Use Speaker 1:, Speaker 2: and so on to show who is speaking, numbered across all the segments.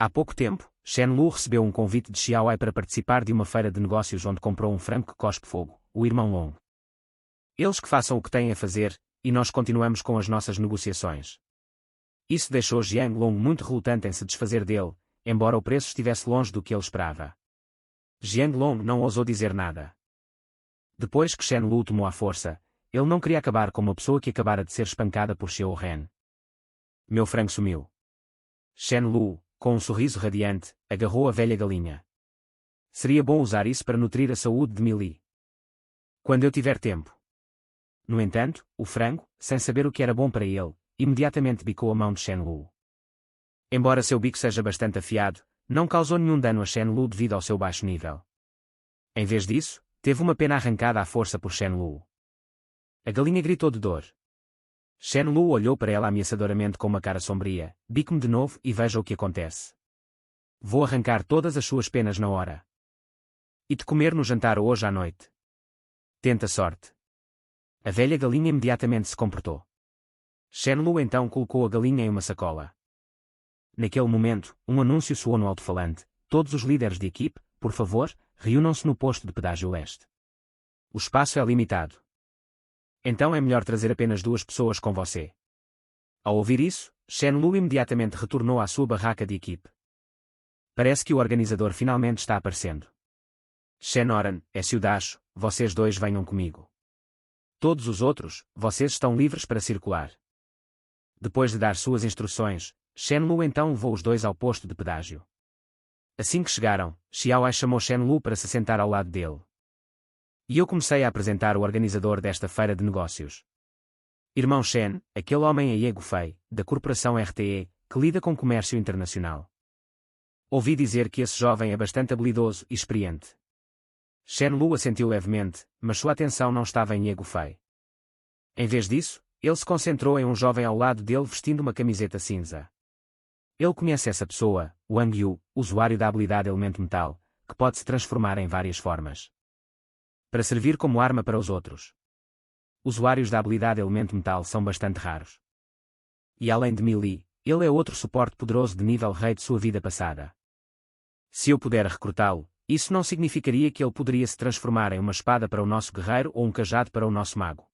Speaker 1: Há pouco tempo, Shen Lu recebeu um convite de Xiaowai para participar de uma feira de negócios onde comprou um frango que cospe fogo, o irmão Long. Eles que façam o que têm a fazer, e nós continuamos com as nossas negociações. Isso deixou Jiang Long muito relutante em se desfazer dele, embora o preço estivesse longe do que ele esperava. Jiang Long não ousou dizer nada. Depois que Shen Lu tomou à força, ele não queria acabar com uma pessoa que acabara de ser espancada por Xiao Ren. Meu frango sumiu. Shen Lu, com um sorriso radiante, agarrou a velha galinha. Seria bom usar isso para nutrir a saúde de Mili. Quando eu tiver tempo. No entanto, o frango, sem saber o que era bom para ele, imediatamente bicou a mão de Shen Lu. Embora seu bico seja bastante afiado, não causou nenhum dano a Shen Lu devido ao seu baixo nível. Em vez disso, teve uma pena arrancada à força por Shen Lu. A galinha gritou de dor. Shen Lu olhou para ela ameaçadoramente com uma cara sombria. Bique-me de novo e veja o que acontece. Vou arrancar todas as suas penas na hora. E te comer no jantar hoje à noite. Tenta sorte. A velha galinha imediatamente se comportou. Shen Lu então colocou a galinha em uma sacola. Naquele momento, um anúncio soou no alto-falante. Todos os líderes de equipe, por favor, reúnam-se no posto de pedágio leste. O espaço é limitado. Então é melhor trazer apenas 2 pessoas com você. Ao ouvir isso, Shen Lu imediatamente retornou à sua barraca de equipe. Parece que o organizador finalmente está aparecendo. Shen Oran, Xiudacho, vocês 2 venham comigo. Todos os outros, vocês estão livres para circular. Depois de dar suas instruções, Shen Lu então levou os 2 ao posto de pedágio. Assim que chegaram, Xiaowai chamou Shen Lu para se sentar ao lado dele. E eu comecei a apresentar o organizador desta feira de negócios. Irmão Shen, aquele homem é Ye Gufei, da corporação RTE, que lida com comércio internacional. Ouvi dizer que esse jovem é bastante habilidoso e experiente. Shen Lu assentiu levemente, mas sua atenção não estava em Ye Gufei. Em vez disso, ele se concentrou em um jovem ao lado dele vestindo uma camiseta cinza. Ele conhece essa pessoa, Wang Yu, usuário da habilidade Elemento Metal, que pode se transformar em várias formas. Para servir como arma para os outros. Usuários da habilidade Elemento Metal são bastante raros. E além de Melee, ele é outro suporte poderoso de nível rei de sua vida passada. Se eu puder recrutá-lo, isso não significaria que ele poderia se transformar em uma espada para o nosso guerreiro ou um cajado para o nosso mago.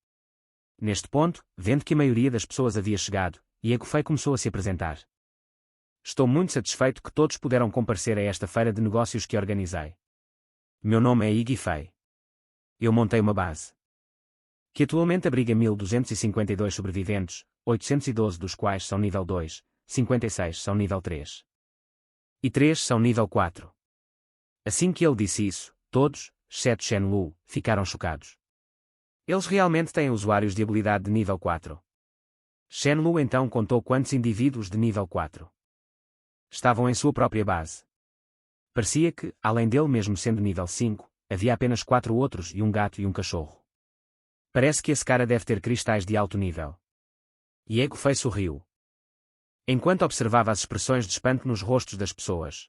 Speaker 1: Neste ponto, vendo que a maioria das pessoas havia chegado, Ye Gufei começou a se apresentar. Estou muito satisfeito que todos puderam comparecer a esta feira de negócios que organizei. Meu nome é Ye Gufei. Eu montei uma base que atualmente abriga 1252 sobreviventes, 812 dos quais são nível 2, 56 são nível 3. E 3 são nível 4. Assim que ele disse isso, todos, exceto Shen Lu, ficaram chocados. Eles realmente têm usuários de habilidade de nível 4. Shen Lu então contou quantos indivíduos de nível 4 estavam em sua própria base. Parecia que, além dele mesmo sendo nível 5, havia apenas 4 outros e um gato e um cachorro. Parece que esse cara deve ter cristais de alto nível. Ye Gufei sorriu. Enquanto observava as expressões de espanto nos rostos das pessoas.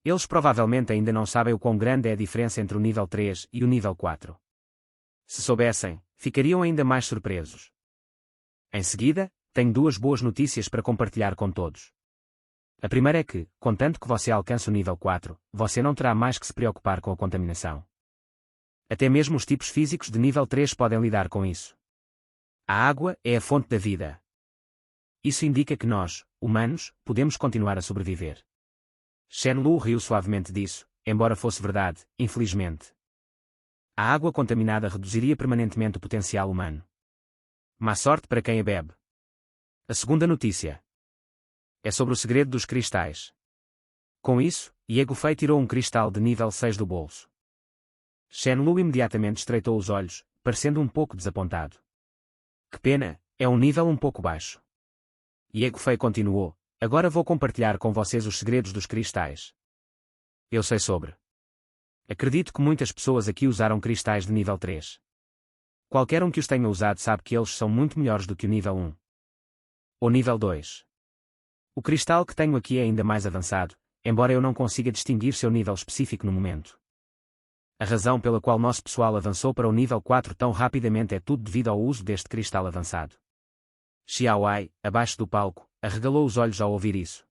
Speaker 1: Eles provavelmente ainda não sabem o quão grande é a diferença entre o nível 3 e o nível 4. Se soubessem, ficariam ainda mais surpresos. Em seguida, tenho 2 boas notícias para compartilhar com todos. A primeira é que, contanto que você alcance o nível 4, você não terá mais que se preocupar com a contaminação. Até mesmo os tipos físicos de nível 3 podem lidar com isso. A água é a fonte da vida. Isso indica que nós, humanos, podemos continuar a sobreviver. Shen Lu riu suavemente disso, embora fosse verdade, infelizmente. A água contaminada reduziria permanentemente o potencial humano. Má sorte para quem a bebe. A segunda notícia é sobre o segredo dos cristais. Com isso, Ye Gufei tirou um cristal de nível 6 do bolso. Shen Lu imediatamente estreitou os olhos, parecendo um pouco desapontado. Que pena, é um nível um pouco baixo. Ye Gufei continuou, agora vou compartilhar com vocês os segredos dos cristais. Eu sei sobre. Acredito que muitas pessoas aqui usaram cristais de nível 3. Qualquer um que os tenha usado sabe que eles são muito melhores do que o nível 1. Ou nível 2. O cristal que tenho aqui é ainda mais avançado, embora eu não consiga distinguir seu nível específico no momento. A razão pela qual nosso pessoal avançou para o nível 4 tão rapidamente é tudo devido ao uso deste cristal avançado. Xiaowai, abaixo do palco, arregalou os olhos ao ouvir isso.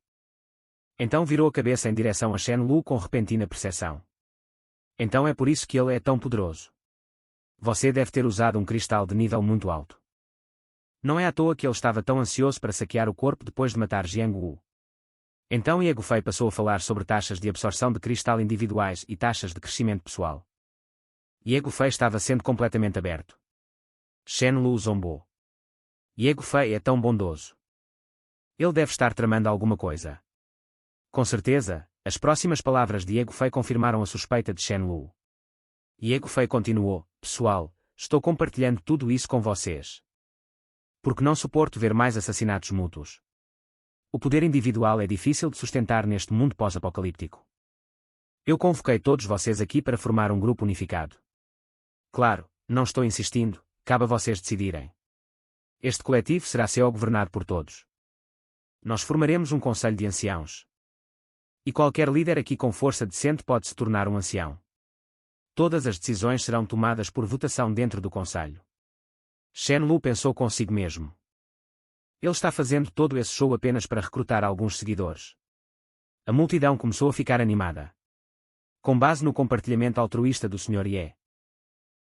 Speaker 1: Então virou a cabeça em direção a Shen Lu com repentina percepção. Então é por isso que ele é tão poderoso. Você deve ter usado um cristal de nível muito alto. Não é à toa que ele estava tão ansioso para saquear o corpo depois de matar Jiang Wu. Então Ye Gufei passou a falar sobre taxas de absorção de cristal individuais e taxas de crescimento pessoal. Ye Gufei estava sendo completamente aberto. Shen Lu zombou. Ye Gufei é tão bondoso. Ele deve estar tramando alguma coisa. Com certeza, as próximas palavras de Ye Gufei confirmaram a suspeita de Shen Lu. Ye Gufei continuou: pessoal, estou compartilhando tudo isso com vocês. Porque não suporto ver mais assassinatos mútuos. O poder individual é difícil de sustentar neste mundo pós-apocalíptico. Eu convoquei todos vocês aqui para formar um grupo unificado. Claro, não estou insistindo, cabe a vocês decidirem. Este coletivo será governado por todos. Nós formaremos um conselho de anciãos. E qualquer líder aqui com força decente pode se tornar um ancião. Todas as decisões serão tomadas por votação dentro do conselho. Shen Lu pensou consigo mesmo. Ele está fazendo todo esse show apenas para recrutar alguns seguidores. A multidão começou a ficar animada. Com base no compartilhamento altruísta do Sr. Ye.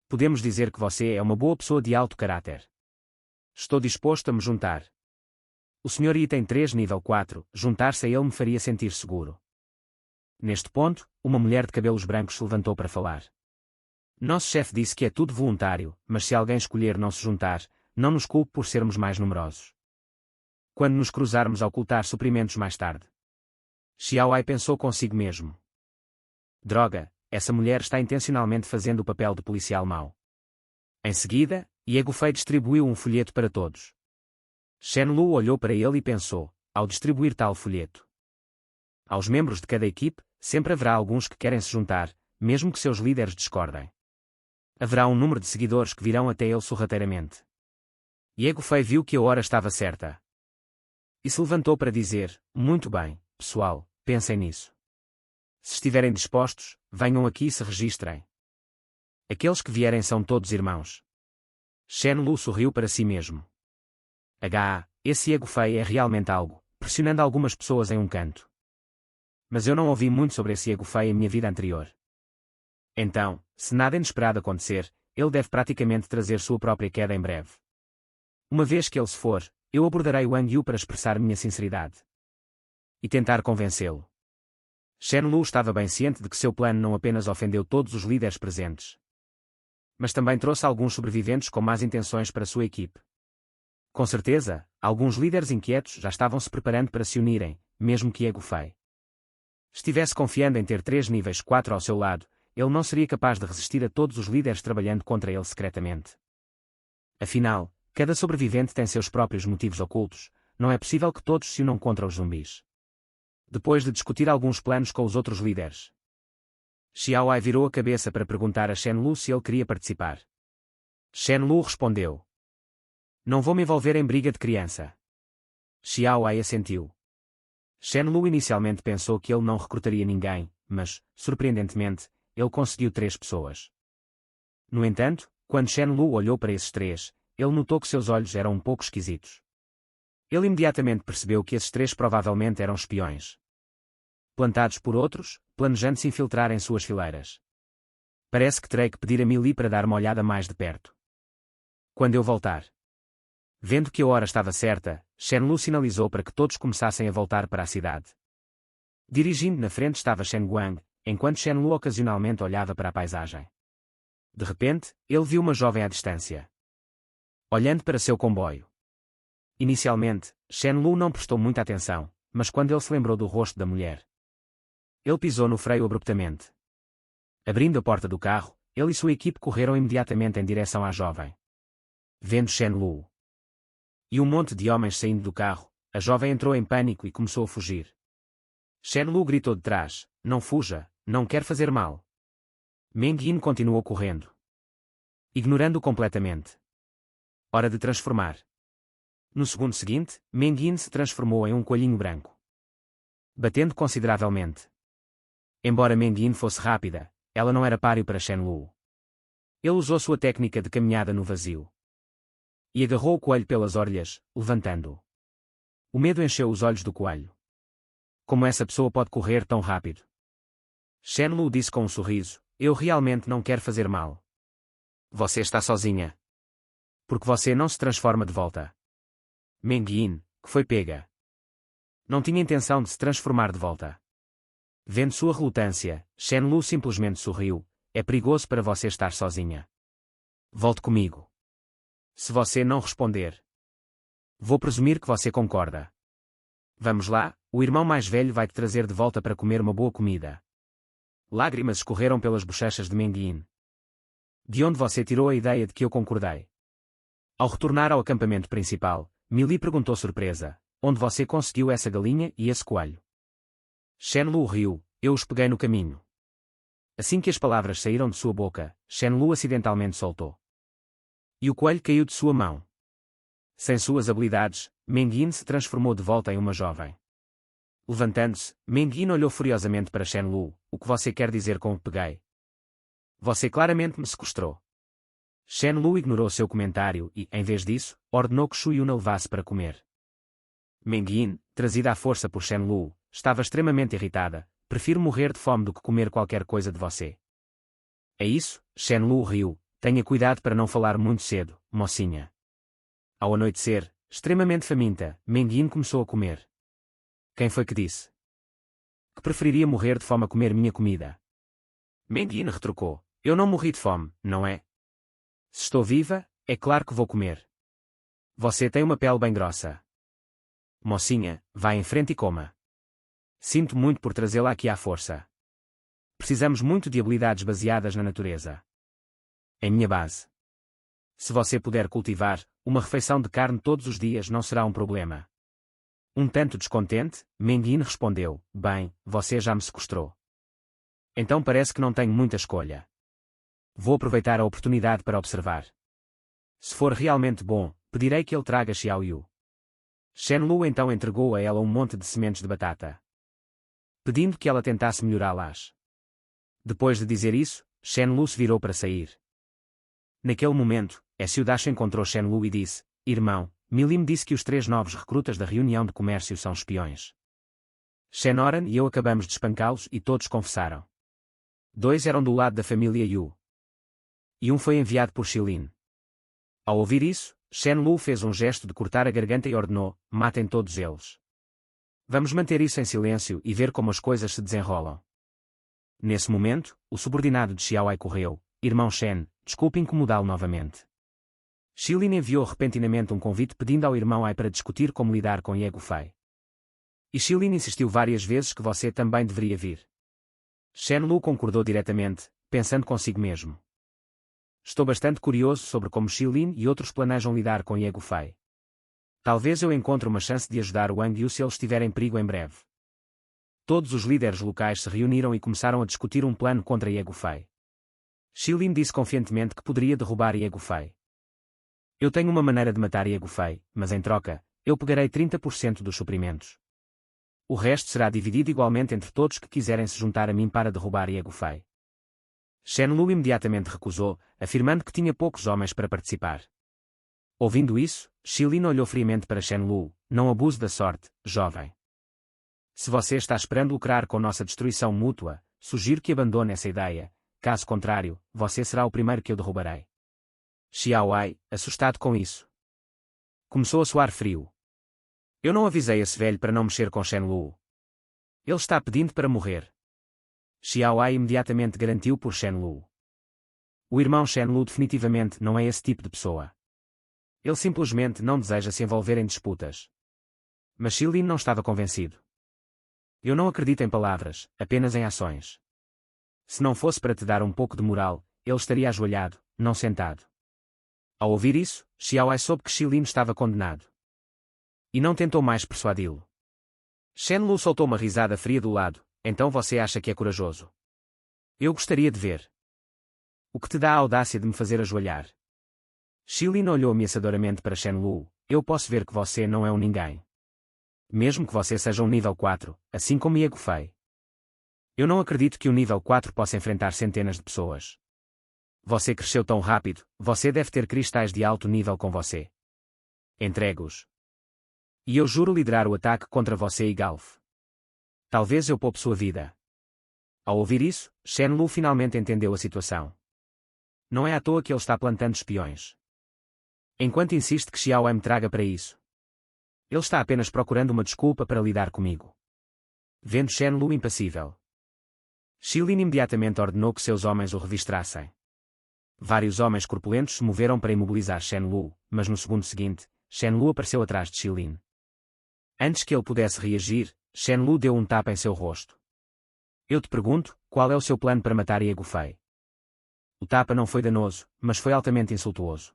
Speaker 1: Podemos dizer que você é uma boa pessoa de alto caráter. Estou disposto a me juntar. O Sr. Yi tem 3 nível 4, juntar-se a ele me faria sentir seguro. Neste ponto, uma mulher de cabelos brancos se levantou para falar. Nosso chefe disse que é tudo voluntário, mas se alguém escolher não se juntar, não nos culpe por sermos mais numerosos. Quando nos cruzarmos a ocultar suprimentos mais tarde. Xiaoai pensou consigo mesmo. Droga, essa mulher está intencionalmente fazendo o papel de policial mau. Em seguida, Ye Gufei distribuiu um folheto para todos. Shen Lu olhou para ele e pensou, ao distribuir tal folheto. Aos membros de cada equipe, sempre haverá alguns que querem se juntar, mesmo que seus líderes discordem. Haverá um número de seguidores que virão até ele sorrateiramente. Ye Gufei viu que a hora estava certa. E se levantou para dizer, muito bem, pessoal, pensem nisso. Se estiverem dispostos, venham aqui e se registrem. Aqueles que vierem são todos irmãos. Shen Lu sorriu para si mesmo. Esse Ye Gufei é realmente algo, pressionando algumas pessoas em um canto. Mas eu não ouvi muito sobre esse Ye Gufei em minha vida anterior. Então, se nada inesperado acontecer, ele deve praticamente trazer sua própria queda em breve. Uma vez que ele se for, eu abordarei Wang Yu para expressar minha sinceridade. E tentar convencê-lo. Shen Lu estava bem ciente de que seu plano não apenas ofendeu todos os líderes presentes, mas também trouxe alguns sobreviventes com más intenções para sua equipe. Com certeza, alguns líderes inquietos já estavam se preparando para se unirem, mesmo que Ye Gufei estivesse confiando em ter 3 níveis 4 ao seu lado, ele não seria capaz de resistir a todos os líderes trabalhando contra ele secretamente. Afinal, cada sobrevivente tem seus próprios motivos ocultos, não é possível que todos se unam contra os zumbis. Depois de discutir alguns planos com os outros líderes, Xiaoai virou a cabeça para perguntar a Shen Lu se ele queria participar. Shen Lu respondeu: não vou me envolver em briga de criança. Xiaoai assentiu. Shen Lu inicialmente pensou que ele não recrutaria ninguém, mas, surpreendentemente, ele conseguiu 3 pessoas. No entanto, quando Shen Lu olhou para esses 3, ele notou que seus olhos eram um pouco esquisitos. Ele imediatamente percebeu que esses 3 provavelmente eram espiões. Plantados por outros, planejando se infiltrar em suas fileiras. Parece que terei que pedir a Mili para dar uma olhada mais de perto. Quando eu voltar. Vendo que a hora estava certa, Shen Lu sinalizou para que todos começassem a voltar para a cidade. Dirigindo na frente estava Shen Guang, enquanto Shen Lu ocasionalmente olhava para a paisagem. De repente, ele viu uma jovem à distância, olhando para seu comboio. Inicialmente, Shen Lu não prestou muita atenção, mas quando ele se lembrou do rosto da mulher, ele pisou no freio abruptamente. Abrindo a porta do carro, ele e sua equipe correram imediatamente em direção à jovem. Vendo Shen Lu e um monte de homens saindo do carro, a jovem entrou em pânico e começou a fugir. Shen Lu gritou de trás: não fuja, não quer fazer mal. Meng Yin continuou correndo, ignorando-o completamente. Hora de transformar. No segundo seguinte, Meng Yin se transformou em um coelhinho branco, batendo consideravelmente. Embora Meng Yin fosse rápida, ela não era páreo para Shen Lu. Ele usou sua técnica de caminhada no vazio e agarrou o coelho pelas orelhas, levantando-o. O medo encheu os olhos do coelho. Como essa pessoa pode correr tão rápido? Shen Lu disse com um sorriso, eu realmente não quero fazer mal. Você está sozinha. Porque você não se transforma de volta. Meng Yin, que foi pega. Não tinha intenção de se transformar de volta. Vendo sua relutância, Shen Lu simplesmente sorriu, é perigoso para você estar sozinha. Volte comigo. Se você não responder, vou presumir que você concorda. Vamos lá, o irmão mais velho vai te trazer de volta para comer uma boa comida. Lágrimas escorreram pelas bochechas de Meng Yin. De onde você tirou a ideia de que eu concordei? Ao retornar ao acampamento principal, Millie perguntou surpresa, onde você conseguiu essa galinha e esse coelho? Shen Lu riu, eu os peguei no caminho. Assim que as palavras saíram de sua boca, Shen Lu acidentalmente soltou. E o coelho caiu de sua mão. Sem suas habilidades, Meng Yin se transformou de volta em uma jovem. Levantando-se, Meng Yin olhou furiosamente para Shen Lu, o que você quer dizer com o peguei? Você claramente me sequestrou. Shen Lu ignorou seu comentário e, em vez disso, ordenou que Shu Yun a levasse para comer. Meng Yin, trazida à força por Shen Lu, estava extremamente irritada, prefiro morrer de fome do que comer qualquer coisa de você. É isso? Shen Lu riu, tenha cuidado para não falar muito cedo, mocinha. Ao anoitecer, extremamente faminta, Meng Yin começou a comer. Quem foi que disse? Que preferiria morrer de fome a comer minha comida? Meng Yin retrucou, eu não morri de fome, não é? Se estou viva, é claro que vou comer. Você tem uma pele bem grossa. Mocinha, vá em frente e coma. Sinto muito por trazê-la aqui à força. Precisamos muito de habilidades baseadas na natureza. Em minha base. Se você puder cultivar, uma refeição de carne todos os dias não será um problema. Um tanto descontente, Meng Yin respondeu, bem, você já me sequestrou. Então parece que não tenho muita escolha. Vou aproveitar a oportunidade para observar. Se for realmente bom, pedirei que ele traga Xiao Yu. Shen Lu então entregou a ela um monte de sementes de batata, pedindo que ela tentasse melhorá-las. Depois de dizer isso, Shen Lu se virou para sair. Naquele momento, Xiu Dash encontrou Shen Lu e disse, irmão, Millie me disse que os 3 novos recrutas da reunião de comércio são espiões. Shen Oran e eu acabamos de espancá-los e todos confessaram. 2 eram do lado da família Yu. E um foi enviado por Xilin. Ao ouvir isso, Shen Lu fez um gesto de cortar a garganta e ordenou, matem todos eles. Vamos manter isso em silêncio e ver como as coisas se desenrolam. Nesse momento, o subordinado de Xiao Ai correu, irmão Shen, desculpe incomodá-lo novamente. Xilin enviou repentinamente um convite pedindo ao irmão Ai para discutir como lidar com Ye Gufei. E Xilin insistiu várias vezes que você também deveria vir. Shen Lu concordou diretamente, pensando consigo mesmo. Estou bastante curioso sobre como Xilin e outros planejam lidar com Ye Gufei. Talvez eu encontre uma chance de ajudar Wang Yu se ele estiver em perigo em breve. Todos os líderes locais se reuniram e começaram a discutir um plano contra Ye Gufei. Xilin disse confiantemente que poderia derrubar Ye Gufei. Eu tenho uma maneira de matar Ye Gufei, mas em troca, eu pegarei 30% dos suprimentos. O resto será dividido igualmente entre todos que quiserem se juntar a mim para derrubar Ye Gufei. Shen Lu imediatamente recusou, afirmando que tinha poucos homens para participar. Ouvindo isso, Xilin olhou friamente para Shen Lu, não abuse da sorte, jovem. Se você está esperando lucrar com nossa destruição mútua, sugiro que abandone essa ideia, caso contrário, você será o primeiro que eu derrubarei. Xiao Ai, assustado com isso, começou a suar frio. Eu não avisei esse velho para não mexer com Shen Lu. Ele está pedindo para morrer. Xiao Ai imediatamente garantiu por Shen Lu. O irmão Shen Lu definitivamente não é esse tipo de pessoa. Ele simplesmente não deseja se envolver em disputas. Mas Xilin não estava convencido. Eu não acredito em palavras, apenas em ações. Se não fosse para te dar um pouco de moral, ele estaria ajoelhado, não sentado. Ao ouvir isso, Xiao Ai soube que Xilin estava condenado. E não tentou mais persuadi-lo. Shen Lu soltou uma risada fria do lado, então você acha que é corajoso? Eu gostaria de ver. O que te dá a audácia de me fazer ajoelhar? Xilin olhou ameaçadoramente para Shen Lu, eu posso ver que você não é um ninguém. Mesmo que você seja um nível 4, assim como Ye Gufei. Eu não acredito que um nível 4 possa enfrentar centenas de pessoas. Você cresceu tão rápido, você deve ter cristais de alto nível com você. Entregue-os. E eu juro liderar o ataque contra você e Galf. Talvez eu poupe sua vida. Ao ouvir isso, Shen Lu finalmente entendeu a situação. Não é à toa que ele está plantando espiões. Enquanto insiste que Xiao me traga para isso. Ele está apenas procurando uma desculpa para lidar comigo. Vendo Shen Lu impassível, Shilin imediatamente ordenou que seus homens o revistassem. Vários homens corpulentos se moveram para imobilizar Shen Lu, mas no segundo seguinte, Shen Lu apareceu atrás de Shilin. Antes que ele pudesse reagir, Shen Lu deu um tapa em seu rosto. Eu te pergunto, qual é o seu plano para matar Ye Gufei? O tapa não foi danoso, mas foi altamente insultuoso.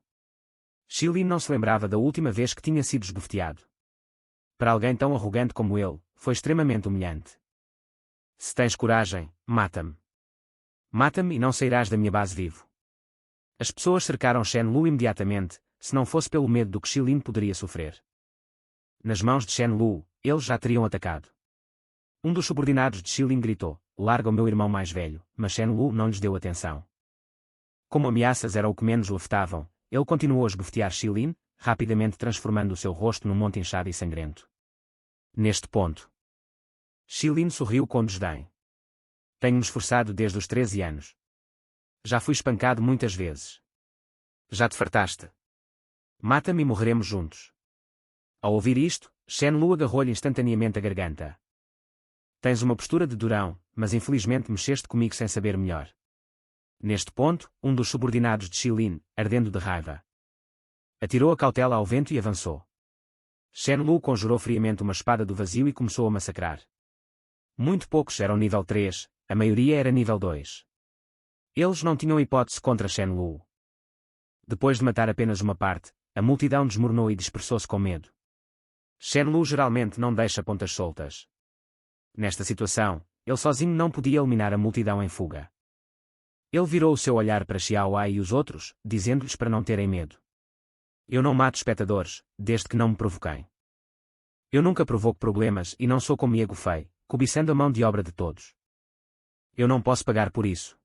Speaker 1: Shilin não se lembrava da última vez que tinha sido esbofeteado. Para alguém tão arrogante como ele, foi extremamente humilhante. Se tens coragem, mata-me. Mata-me e não sairás da minha base vivo. As pessoas cercaram Shen Lu imediatamente, se não fosse pelo medo do que Shilin poderia sofrer. Nas mãos de Shen Lu, eles já teriam atacado. Um dos subordinados de Shilin gritou: "Larga o meu irmão mais velho", mas Shen Lu não lhes deu atenção. Como ameaças eram o que menos o afetavam, ele continuou a esbofetear Shilin, rapidamente transformando o seu rosto num monte inchado e sangrento. Neste ponto, Shilin sorriu com desdém. Tenho-me esforçado desde os 13 anos. Já fui espancado muitas vezes. Já te fartaste. Mata-me e morreremos juntos. Ao ouvir isto, Shen Lu agarrou-lhe instantaneamente a garganta. Tens uma postura de durão, mas infelizmente mexeste comigo sem saber melhor. Neste ponto, um dos subordinados de Shilin, ardendo de raiva, atirou a cautela ao vento e avançou. Shen Lu conjurou friamente uma espada do vazio e começou a massacrar. Muito poucos eram nível 3, a maioria era nível 2. Eles não tinham hipótese contra Shen Lu. Depois de matar apenas uma parte, a multidão desmoronou e dispersou-se com medo. Shen Lu geralmente não deixa pontas soltas. Nesta situação, ele sozinho não podia eliminar a multidão em fuga. Ele virou o seu olhar para Xiao Ai e os outros, dizendo-lhes para não terem medo. Eu não mato espectadores, desde que não me provoquem. Eu nunca provoco problemas e não sou como Ye Gufei, cobiçando a mão de obra de todos. Eu não posso pagar por isso.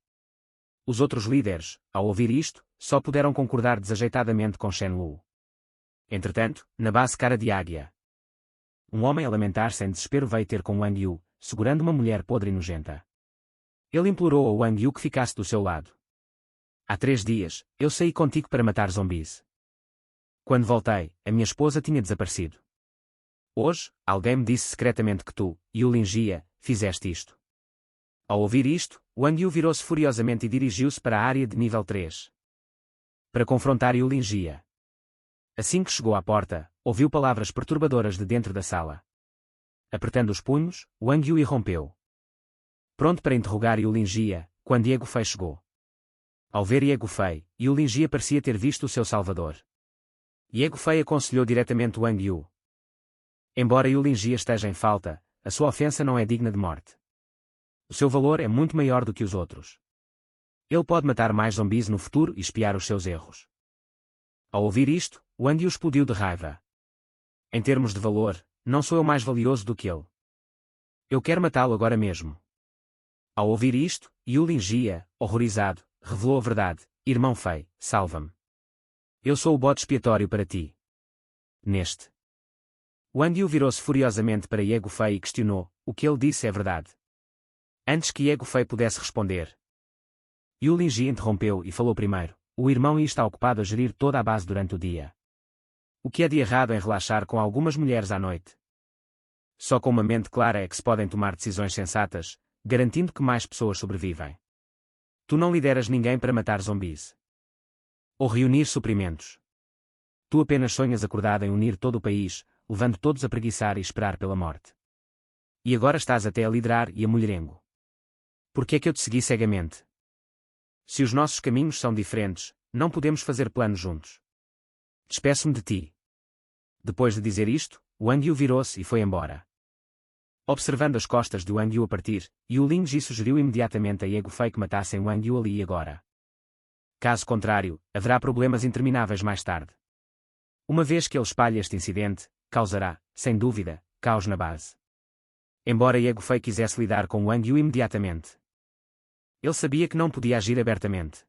Speaker 1: Os outros líderes, ao ouvir isto, só puderam concordar desajeitadamente com Shen Lu. Entretanto, na base Cara de Águia, um homem a lamentar-se em desespero veio ter com Wang Yu, segurando uma mulher podre e nojenta. Ele implorou a Wang Yu que ficasse do seu lado. Há 3 dias, eu saí contigo para matar zumbis. Quando voltei, a minha esposa tinha desaparecido. Hoje, alguém me disse secretamente que tu, Yulin Jia, fizeste isto. Ao ouvir isto, Wang Yu virou-se furiosamente e dirigiu-se para a área de nível 3. Para confrontar Yulin Jia. Assim que chegou à porta, ouviu palavras perturbadoras de dentro da sala. Apertando os punhos, Wang Yu irrompeu. Pronto para interrogar Yulin Jia, quando Ye Gufei chegou. Ao ver Ye Gufei, Yulin Jia parecia ter visto o seu salvador. Ye Gufei aconselhou diretamente Wang Yu. Embora Yulin Jia esteja em falta, a sua ofensa não é digna de morte. O seu valor é muito maior do que os outros. Ele pode matar mais zumbis no futuro e espiar os seus erros. Ao ouvir isto, Wang Yu explodiu de raiva. Em termos de valor, não sou eu mais valioso do que ele. Eu quero matá-lo agora mesmo. Ao ouvir isto, Yulin Jia, horrorizado, revelou a verdade: Irmão Fei, salva-me. Eu sou o bode expiatório para ti. Neste. Wang Yu virou-se furiosamente para Ye Gufei e questionou: o que ele disse é verdade? Antes que Ye Gufei pudesse responder, Yulin Jia interrompeu e falou primeiro: o irmão Yi está ocupado a gerir toda a base durante o dia. O que é de errado em relaxar com algumas mulheres à noite? Só com uma mente clara é que se podem tomar decisões sensatas, garantindo que mais pessoas sobrevivem. Tu não lideras ninguém para matar zumbis. Ou reunir suprimentos. Tu apenas sonhas acordado em unir todo o país, levando todos a preguiçar e esperar pela morte. E agora estás até a liderar e a mulherengo. Por que é que eu te segui cegamente? Se os nossos caminhos são diferentes, não podemos fazer planos juntos. Despeço-me de ti. Depois de dizer isto, Wang Yu virou-se e foi embora. Observando as costas de Wang Yu a partir, Yulin Ji sugeriu imediatamente a Ye Gufei que matassem Wang Yu ali e agora. Caso contrário, haverá problemas intermináveis mais tarde. Uma vez que ele espalhe este incidente, causará, sem dúvida, caos na base. Embora Ye Gufei quisesse lidar com Wang Yu imediatamente, ele sabia que não podia agir abertamente.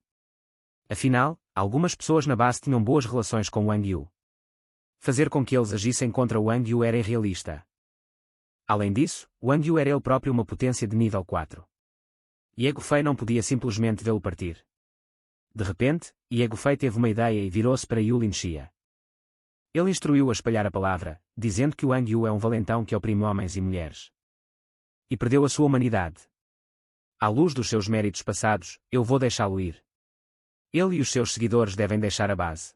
Speaker 1: Afinal, algumas pessoas na base tinham boas relações com Wang Yu. Fazer com que eles agissem contra Wang Yu era irrealista. Além disso, Wang Yu era ele próprio uma potência de nível 4. Ye Gufei não podia simplesmente vê-lo partir. De repente, Ye Gufei teve uma ideia e virou-se para Yu Linxia. Ele instruiu-o a espalhar a palavra, dizendo que Wang Yu é um valentão que oprime homens e mulheres. E perdeu a sua humanidade. À luz dos seus méritos passados, eu vou deixá-lo ir. Ele e os seus seguidores devem deixar a base.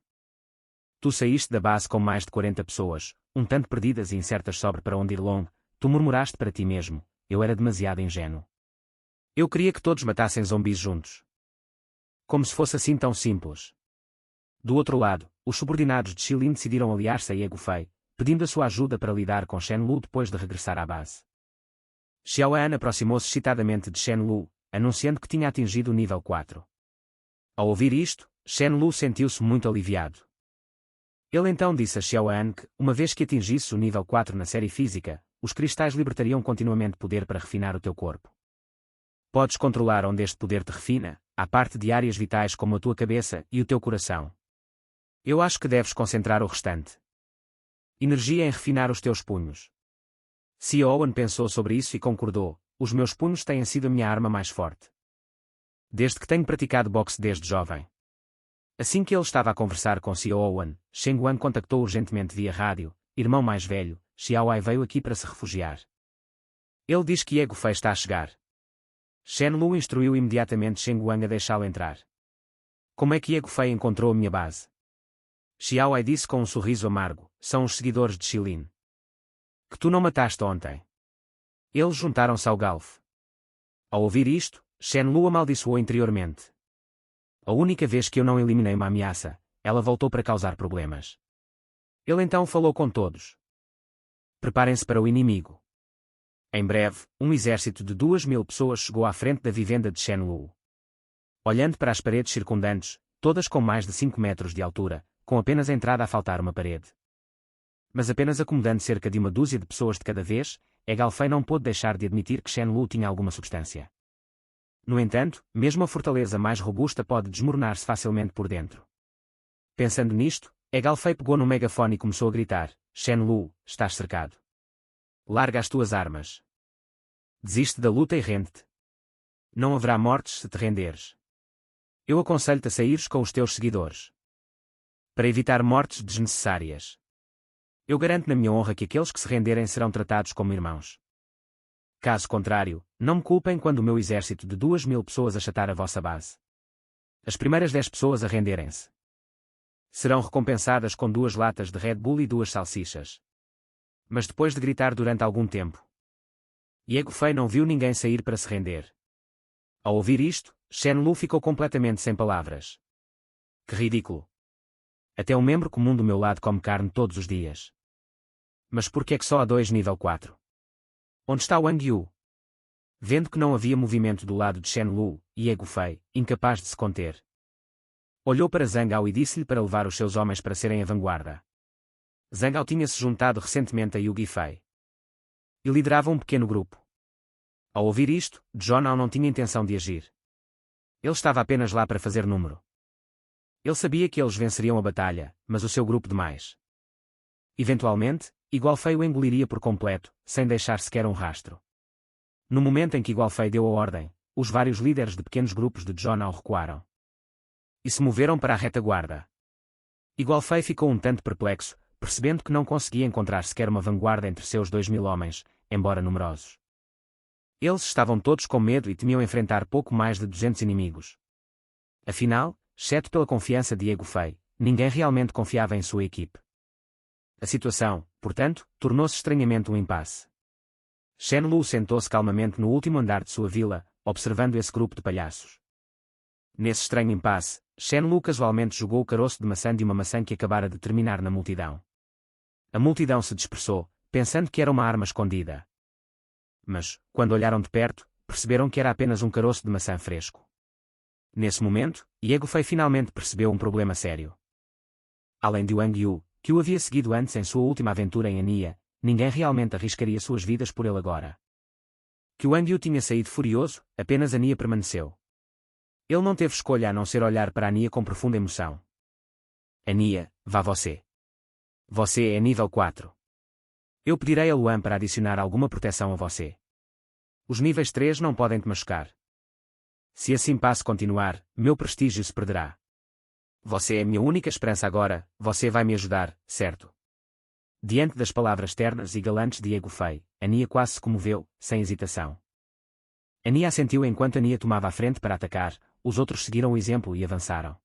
Speaker 1: Tu saíste da base com mais de 40 pessoas, um tanto perdidas e incertas sobre para onde ir long, tu murmuraste para ti mesmo, eu era demasiado ingênuo. Eu queria que todos matassem zumbis juntos. Como se fosse assim tão simples. Do outro lado, os subordinados de Xilin decidiram aliar-se a Ye Gufei, pedindo a sua ajuda para lidar com Shen Lu depois de regressar à base. Xiao An aproximou-se excitadamente de Shen Lu, anunciando que tinha atingido o nível 4. Ao ouvir isto, Shen Lu sentiu-se muito aliviado. Ele então disse a Xiao An que, uma vez que atingisse o nível 4 na série física, os cristais libertariam continuamente poder para refinar o teu corpo. Podes controlar onde este poder te refina, à parte de áreas vitais como a tua cabeça e o teu coração. Eu acho que deves concentrar o restante. Energia em refinar os teus punhos. Xiao An pensou sobre isso e concordou, os meus punhos têm sido a minha arma mais forte. Desde que tenho praticado boxe desde jovem. Assim que ele estava a conversar com Xiao An, Shen Guan contactou urgentemente via rádio, irmão mais velho, Xiao Ai veio aqui para se refugiar. Ele diz que Ye Gufei está a chegar. Shen Lu instruiu imediatamente Shen Guan a deixá-lo entrar. Como é que Ye Gufei encontrou a minha base? Xiao Ai disse com um sorriso amargo, são os seguidores de Xilin. Que tu não mataste ontem. Eles juntaram-se ao Galf. Ao ouvir isto, Shen Lu amaldiçoou interiormente. A única vez que eu não eliminei uma ameaça, ela voltou para causar problemas. Ele então falou com todos. Preparem-se para o inimigo. Em breve, um exército de 2.000 pessoas chegou à frente da vivenda de Shen Lu. Olhando para as paredes circundantes, todas com mais de 5 metros de altura, com apenas a entrada a faltar uma parede. Mas apenas acomodando cerca de uma dúzia de pessoas de cada vez, Galfei não pôde deixar de admitir que Shen Lu tinha alguma substância. No entanto, mesmo a fortaleza mais robusta pode desmoronar-se facilmente por dentro. Pensando nisto, Galfei pegou no megafone e começou a gritar, Shen Lu, estás cercado. Larga as tuas armas. Desiste da luta e rende-te. Não haverá mortes se te renderes. Eu aconselho-te a saíres com os teus seguidores. Para evitar mortes desnecessárias. Eu garanto na minha honra que aqueles que se renderem serão tratados como irmãos. Caso contrário, não me culpem quando o meu exército de 2.000 pessoas achatar a vossa base. As primeiras 10 pessoas a renderem-se serão recompensadas com 2 latas de Red Bull e 2 salsichas. Mas depois de gritar durante algum tempo, Ye Gufei não viu ninguém sair para se render. Ao ouvir isto, Shen Lu ficou completamente sem palavras. Que ridículo! Até um membro comum do meu lado come carne todos os dias. Mas por que é que só há 2 nível 4? Onde está Wang Yu? Vendo que não havia movimento do lado de Shen Lu, Ye Gufei, incapaz de se conter, olhou para Zhang Ao e disse-lhe para levar os seus homens para serem a vanguarda. Zhang Ao tinha se juntado recentemente a Yu Guifei e liderava um pequeno grupo. Ao ouvir isto, Zhong Ao não tinha intenção de agir. Ele estava apenas lá para fazer número. Ele sabia que eles venceriam a batalha, mas o seu grupo demais. Eventualmente, Igualfei o engoliria por completo, sem deixar sequer um rastro. No momento em que Igualfei deu a ordem, os vários líderes de pequenos grupos de Zhong Ao recuaram e se moveram para a retaguarda. Igualfei ficou um tanto perplexo, percebendo que não conseguia encontrar sequer uma vanguarda entre seus 2.000 homens, embora numerosos. Eles estavam todos com medo e temiam enfrentar pouco mais de 200 inimigos. Afinal, exceto pela confiança de Ye Gufei, ninguém realmente confiava em sua equipe. A situação, portanto, tornou-se estranhamente um impasse. Shen Lu sentou-se calmamente no último andar de sua vila, observando esse grupo de palhaços. Nesse estranho impasse, Shen Lu casualmente jogou o caroço de maçã de uma maçã que acabara de terminar na multidão. A multidão se dispersou, pensando que era uma arma escondida. Mas, quando olharam de perto, perceberam que era apenas um caroço de maçã fresco. Nesse momento, Ye Gufei finalmente percebeu um problema sério. Além de Wang Yu, que o havia seguido antes em sua última aventura em Ania, ninguém realmente arriscaria suas vidas por ele agora. Que Wang Yu tinha saído furioso, apenas Ania permaneceu. Ele não teve escolha a não ser olhar para Ania com profunda emoção. Ania, vá você. Você é nível 4. Eu pedirei a Luan para adicionar alguma proteção a você. Os níveis 3 não podem te machucar. Se assim passo continuar, meu prestígio se perderá. Você é minha única esperança agora, você vai me ajudar, certo? Diante das palavras ternas e galantes de Diego Fei, Ania quase se comoveu, sem hesitação. Ania assentiu enquanto Ania tomava a frente para atacar, os outros seguiram o exemplo e avançaram.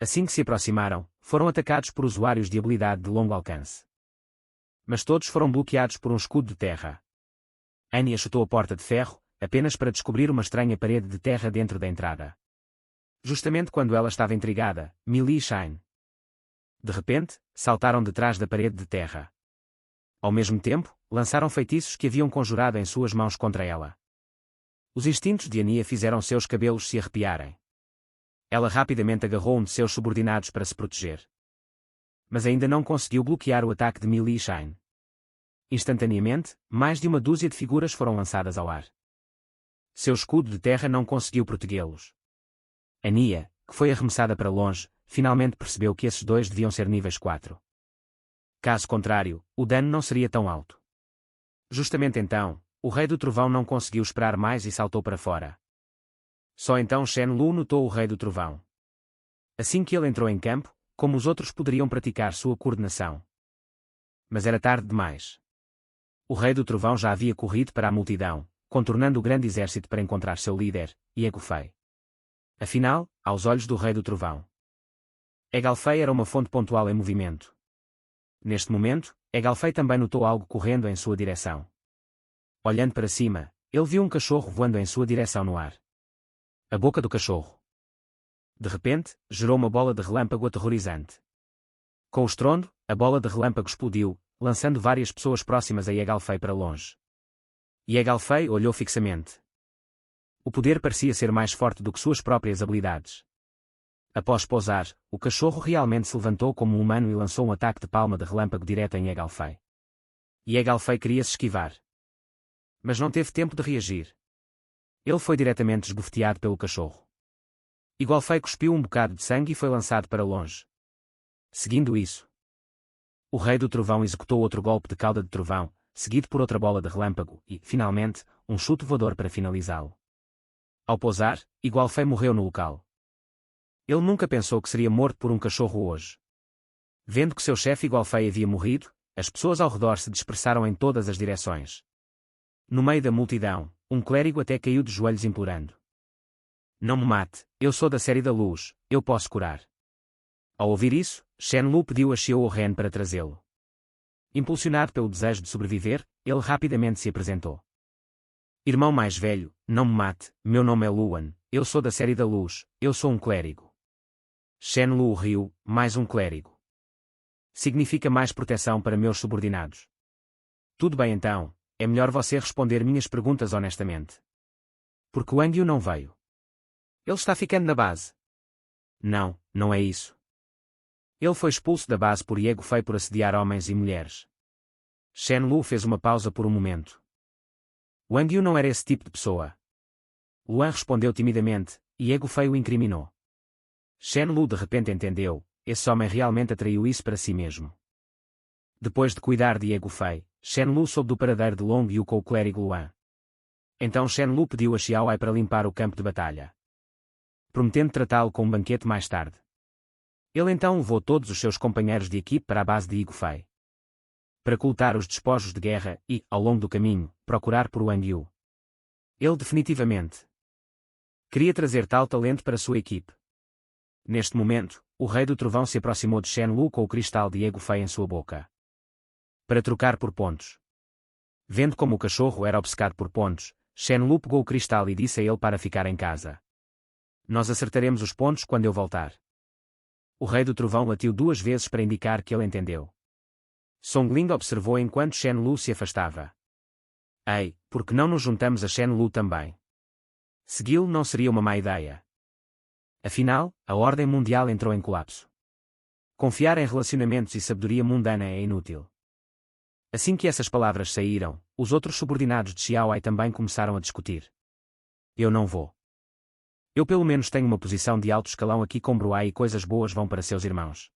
Speaker 1: Assim que se aproximaram, foram atacados por usuários de habilidade de longo alcance. Mas todos foram bloqueados por um escudo de terra. Ania chutou a porta de ferro, apenas para descobrir uma estranha parede de terra dentro da entrada. Justamente quando ela estava intrigada, Millie e Shine, de repente, saltaram detrás da parede de terra. Ao mesmo tempo, lançaram feitiços que haviam conjurado em suas mãos contra ela. Os instintos de Ania fizeram seus cabelos se arrepiarem. Ela rapidamente agarrou um de seus subordinados para se proteger. Mas ainda não conseguiu bloquear o ataque de Millie e Shine. Instantaneamente, mais de uma dúzia de figuras foram lançadas ao ar. Seu escudo de terra não conseguiu protegê-los. Ania, que foi arremessada para longe, finalmente percebeu que esses dois deviam ser níveis 4. Caso contrário, o dano não seria tão alto. Justamente então, o Rei do Trovão não conseguiu esperar mais e saltou para fora. Só então Shen Lu notou o Rei do Trovão. Assim que ele entrou em campo, como os outros poderiam praticar sua coordenação. Mas era tarde demais. O Rei do Trovão já havia corrido para a multidão, contornando o grande exército para encontrar seu líder, Diego Fei. Afinal, aos olhos do Rei do Trovão, Egalfei era uma fonte pontual em movimento. Neste momento, Egalfei também notou algo correndo em sua direção. Olhando para cima, ele viu um cachorro voando em sua direção no ar. A boca do cachorro, de repente, gerou uma bola de relâmpago aterrorizante. Com o estrondo, a bola de relâmpago explodiu, lançando várias pessoas próximas a Egalfei para longe. Egalfei olhou fixamente. O poder parecia ser mais forte do que suas próprias habilidades. Após pousar, o cachorro realmente se levantou como um humano e lançou um ataque de palma de relâmpago direto em Egalfei. Egalfei queria se esquivar. Mas não teve tempo de reagir. Ele foi diretamente esbofeteado pelo cachorro. Egalfei cuspiu um bocado de sangue e foi lançado para longe. Seguindo isso, o Rei do Trovão executou outro golpe de cauda de trovão, seguido por outra bola de relâmpago e, finalmente, um chute voador para finalizá-lo. Ao pousar, Egalfei morreu no local. Ele nunca pensou que seria morto por um cachorro hoje. Vendo que seu chefe Egalfei havia morrido, as pessoas ao redor se dispersaram em todas as direções. No meio da multidão, um clérigo até caiu de joelhos implorando. Não me mate, eu sou da série da luz, eu posso curar. Ao ouvir isso, Shen Lu pediu a Xiao Ren para trazê-lo. Impulsionado pelo desejo de sobreviver, ele rapidamente se apresentou. Irmão mais velho, não me mate, meu nome é Luan, eu sou da série da luz, eu sou um clérigo. Shen Lu riu, mais um clérigo. Significa mais proteção para meus subordinados. Tudo bem então, é melhor você responder minhas perguntas honestamente. Por que Wang Yu não veio? Ele está ficando na base. Não, não é isso. Ele foi expulso da base por Diego Fei por assediar homens e mulheres. Shen Lu fez uma pausa por um momento. Wang Yu não era esse tipo de pessoa. Luan respondeu timidamente, e Diego Fei o incriminou. Shen Lu de repente entendeu, esse homem realmente atraiu isso para si mesmo. Depois de cuidar de Diego Fei, Shen Lu soube do paradeiro de Long Yu com o clérigo Luan. Então Shen Lu pediu a Xiao Ai para limpar o campo de batalha, prometendo tratá-lo com um banquete mais tarde. Ele então levou todos os seus companheiros de equipe para a base de Diego Fei, para coletar os despojos de guerra e, ao longo do caminho, procurar por Wang Yu. Ele definitivamente queria trazer tal talento para sua equipe. Neste momento, o Rei do Trovão se aproximou de Shen Lu com o cristal de Diego Fei em sua boca, para trocar por pontos. Vendo como o cachorro era obcecado por pontos, Shen Lu pegou o cristal e disse a ele para ficar em casa. Nós acertaremos os pontos quando eu voltar. O Rei do Trovão latiu 2 vezes para indicar que ele entendeu. Song Ling observou enquanto Shen Lu se afastava. Ei, por que não nos juntamos a Shen Lu também? Segui-lo não seria uma má ideia. Afinal, a ordem mundial entrou em colapso. Confiar em relacionamentos e sabedoria mundana é inútil. Assim que essas palavras saíram, os outros subordinados de Xiao Ai também começaram a discutir. Eu não vou. Eu pelo menos tenho uma posição de alto escalão aqui com Bruai e coisas boas vão para seus irmãos.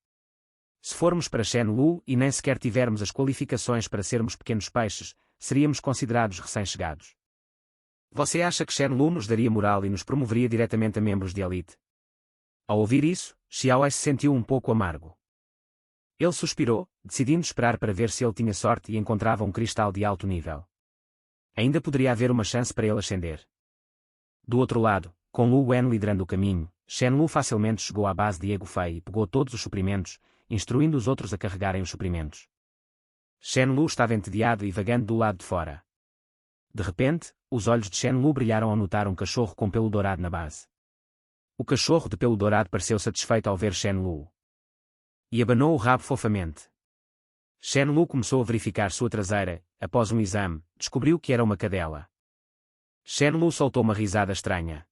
Speaker 1: Se formos para Shenlu e nem sequer tivermos as qualificações para sermos pequenos peixes, seríamos considerados recém-chegados. Você acha que Shenlu nos daria moral e nos promoveria diretamente a membros de elite? Ao ouvir isso, Xiaowei se sentiu um pouco amargo. Ele suspirou, decidindo esperar para ver se ele tinha sorte e encontrava um cristal de alto nível. Ainda poderia haver uma chance para ele ascender. Do outro lado, com Lu Wen liderando o caminho, Shenlu facilmente chegou à base de Egufei e pegou todos os suprimentos, instruindo os outros a carregarem os suprimentos. Shenlu estava entediado e vagando do lado de fora. De repente, os olhos de Shenlu brilharam ao notar um cachorro com pelo dourado na base. O cachorro de pelo dourado pareceu satisfeito ao ver Shenlu. E abanou o rabo fofamente. Shenlu começou a verificar sua traseira, após um exame, descobriu que era uma cadela. Shenlu soltou uma risada estranha.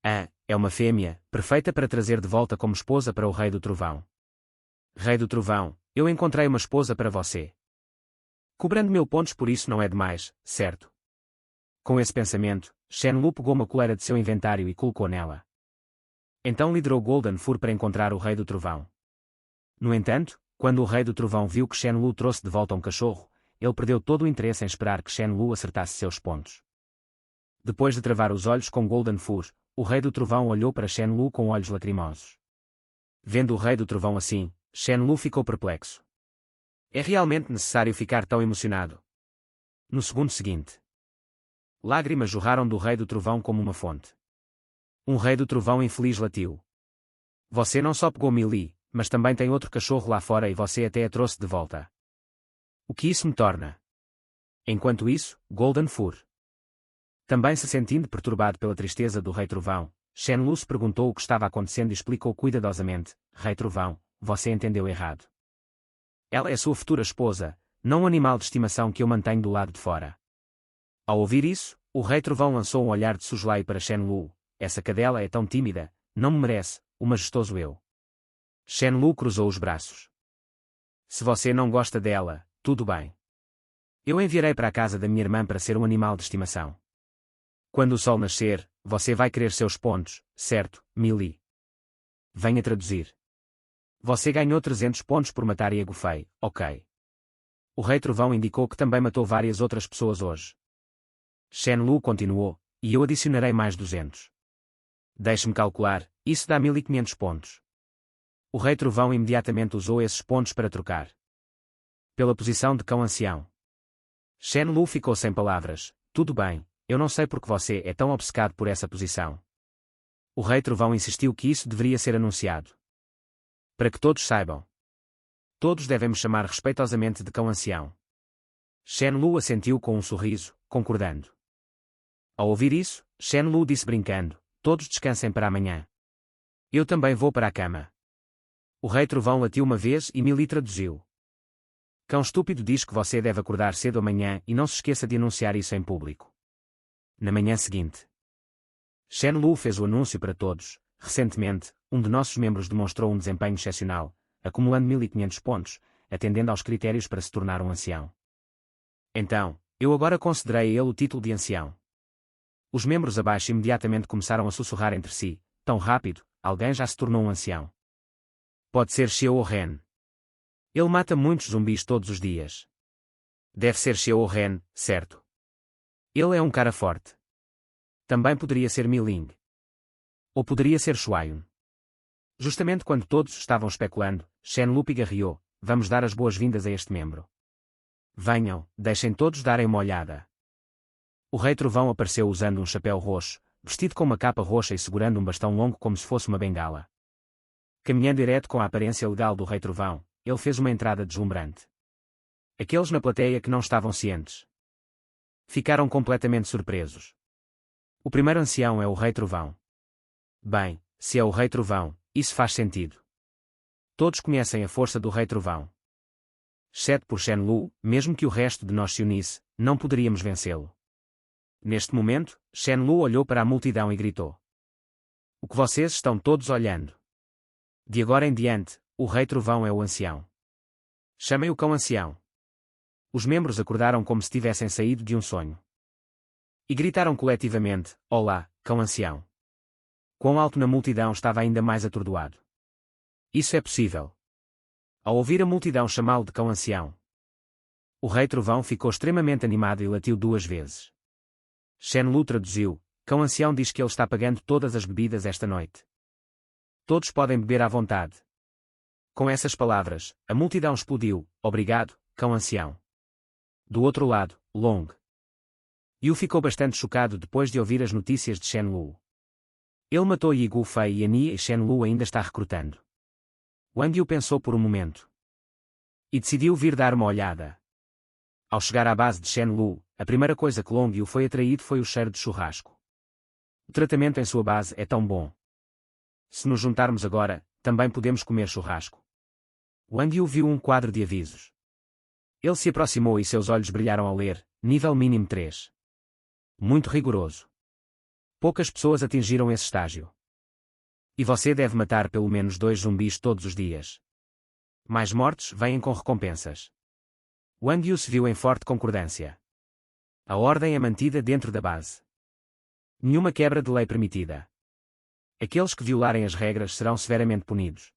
Speaker 1: Ah, é uma fêmea, perfeita para trazer de volta como esposa para o Rei do Trovão. Rei do Trovão, eu encontrei uma esposa para você. Cobrando 1000 pontos por isso não é demais, certo? Com esse pensamento, Shenlu pegou uma coleira de seu inventário e colocou nela. Então liderou Golden Fur para encontrar o Rei do Trovão. No entanto, quando o Rei do Trovão viu que Shenlu trouxe de volta um cachorro, ele perdeu todo o interesse em esperar que Shenlu acertasse seus pontos. Depois de travar os olhos com Golden Fur, o Rei do Trovão olhou para Shenlu com olhos lacrimosos. Vendo o Rei do Trovão assim, Shenlu ficou perplexo. É realmente necessário ficar tão emocionado? No segundo seguinte, lágrimas jorraram do Rei do Trovão como uma fonte. Um Rei do Trovão infeliz latiu. Você não só pegou Meili, mas também tem outro cachorro lá fora e você até a trouxe de volta. O que isso me torna? Enquanto isso, Golden Fur, também se sentindo perturbado pela tristeza do Rei Trovão, Shenlu se perguntou o que estava acontecendo e explicou cuidadosamente: Rei Trovão, você entendeu errado. Ela é sua futura esposa, não um animal de estimação que eu mantenho do lado de fora. Ao ouvir isso, o Rei Trovão lançou um olhar de soslaio para Shenlu. Essa cadela é tão tímida, não me merece, o majestoso eu. Shenlu cruzou os braços. Se você não gosta dela, tudo bem. Eu enviarei para a casa da minha irmã para ser um animal de estimação. Quando o sol nascer, você vai querer seus pontos, certo, Meili? Venha traduzir. Você ganhou 300 pontos por matar Egufei, ok. O Rei Trovão indicou que também matou várias outras pessoas hoje. Shenlu continuou, e eu adicionarei mais 200. Deixe-me calcular, isso dá 1500 pontos. O Rei Trovão imediatamente usou esses pontos para trocar pela posição de cão ancião. Shenlu ficou sem palavras. Tudo bem, eu não sei porque você é tão obcecado por essa posição. O Rei Trovão insistiu que isso deveria ser anunciado. Para que todos saibam. Todos devem me chamar respeitosamente de cão ancião. Shenlu assentiu com um sorriso, concordando. Ao ouvir isso, Shenlu disse brincando: todos descansem para amanhã. Eu também vou para a cama. O Rei Trovão latiu uma vez e Meili traduziu. Cão estúpido diz que você deve acordar cedo amanhã e não se esqueça de anunciar isso em público. Na manhã seguinte, Shenlu fez o anúncio para todos. Recentemente, um de nossos membros demonstrou um desempenho excepcional, acumulando 1500 pontos, atendendo aos critérios para se tornar um ancião. Então, eu agora concederei a ele o título de ancião. Os membros abaixo imediatamente começaram a sussurrar entre si: tão rápido, alguém já se tornou um ancião. Pode ser Xiao Ren. Ele mata muitos zumbis todos os dias. Deve ser Xiao Ren, certo? Ele é um cara forte. Também poderia ser Miling. Ou poderia ser Shuayun. Justamente quando todos estavam especulando, Shenlu pigarreou: vamos dar as boas-vindas a este membro. Venham, deixem todos darem uma olhada. O Rei Trovão apareceu usando um chapéu roxo, vestido com uma capa roxa e segurando um bastão longo como se fosse uma bengala. Caminhando direto com a aparência legal do Rei Trovão, ele fez uma entrada deslumbrante. Aqueles na plateia que não estavam cientes ficaram completamente surpresos. O primeiro ancião é o Rei Trovão. Bem, se é o Rei Trovão, isso faz sentido. Todos conhecem a força do Rei Trovão. Exceto por Shenlu, mesmo que o resto de nós se unisse, não poderíamos vencê-lo. Neste momento, Shenlu olhou para a multidão e gritou: o que vocês estão todos olhando? De agora em diante, o Rei Trovão é o ancião. Chamem o cão ancião. Os membros acordaram como se tivessem saído de um sonho. E gritaram coletivamente: olá, cão ancião. Quão alto na multidão estava ainda mais atordoado. Isso é possível. Ao ouvir a multidão chamá-lo de cão ancião, o rei Trovão ficou extremamente animado e latiu 2 vezes. Shenlu traduziu: cão ancião diz que ele está pagando todas as bebidas esta noite. Todos podem beber à vontade. Com essas palavras, a multidão explodiu. Obrigado, cão ancião. Do outro lado, Long Yu ficou bastante chocado depois de ouvir as notícias de Shenlu. Ele matou Yi Gufei e Ania e Shenlu ainda está recrutando. Wang Yu pensou por um momento e decidiu vir dar uma olhada. Ao chegar à base de Shenlu, a primeira coisa que Long Yu foi atraído foi o cheiro de churrasco. O tratamento em sua base é tão bom. Se nos juntarmos agora, também podemos comer churrasco. Wang Yu viu um quadro de avisos. Ele se aproximou e seus olhos brilharam ao ler: nível mínimo 3. Muito rigoroso. Poucas pessoas atingiram esse estágio. E você deve matar pelo menos 2 zumbis todos os dias. Mais mortes vêm com recompensas. Wang Yu se viu em forte concordância. A ordem é mantida dentro da base. Nenhuma quebra de lei permitida. Aqueles que violarem as regras serão severamente punidos.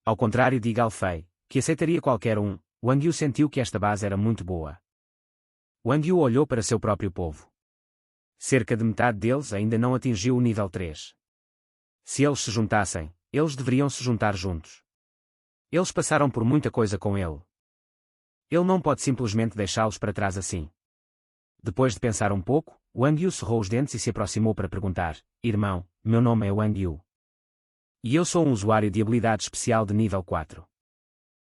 Speaker 1: Ao contrário de Galfei, que aceitaria qualquer um, Wang Yu sentiu que esta base era muito boa. Wang Yu olhou para seu próprio povo. Cerca de metade deles ainda não atingiu o nível 3. Se eles se juntassem, eles deveriam se juntar juntos. Eles passaram por muita coisa com ele. Ele não pode simplesmente deixá-los para trás assim. Depois de pensar um pouco, Wang Yu cerrou os dentes e se aproximou para perguntar: irmão, meu nome é Wang Yu. E eu sou um usuário de habilidade especial de nível 4.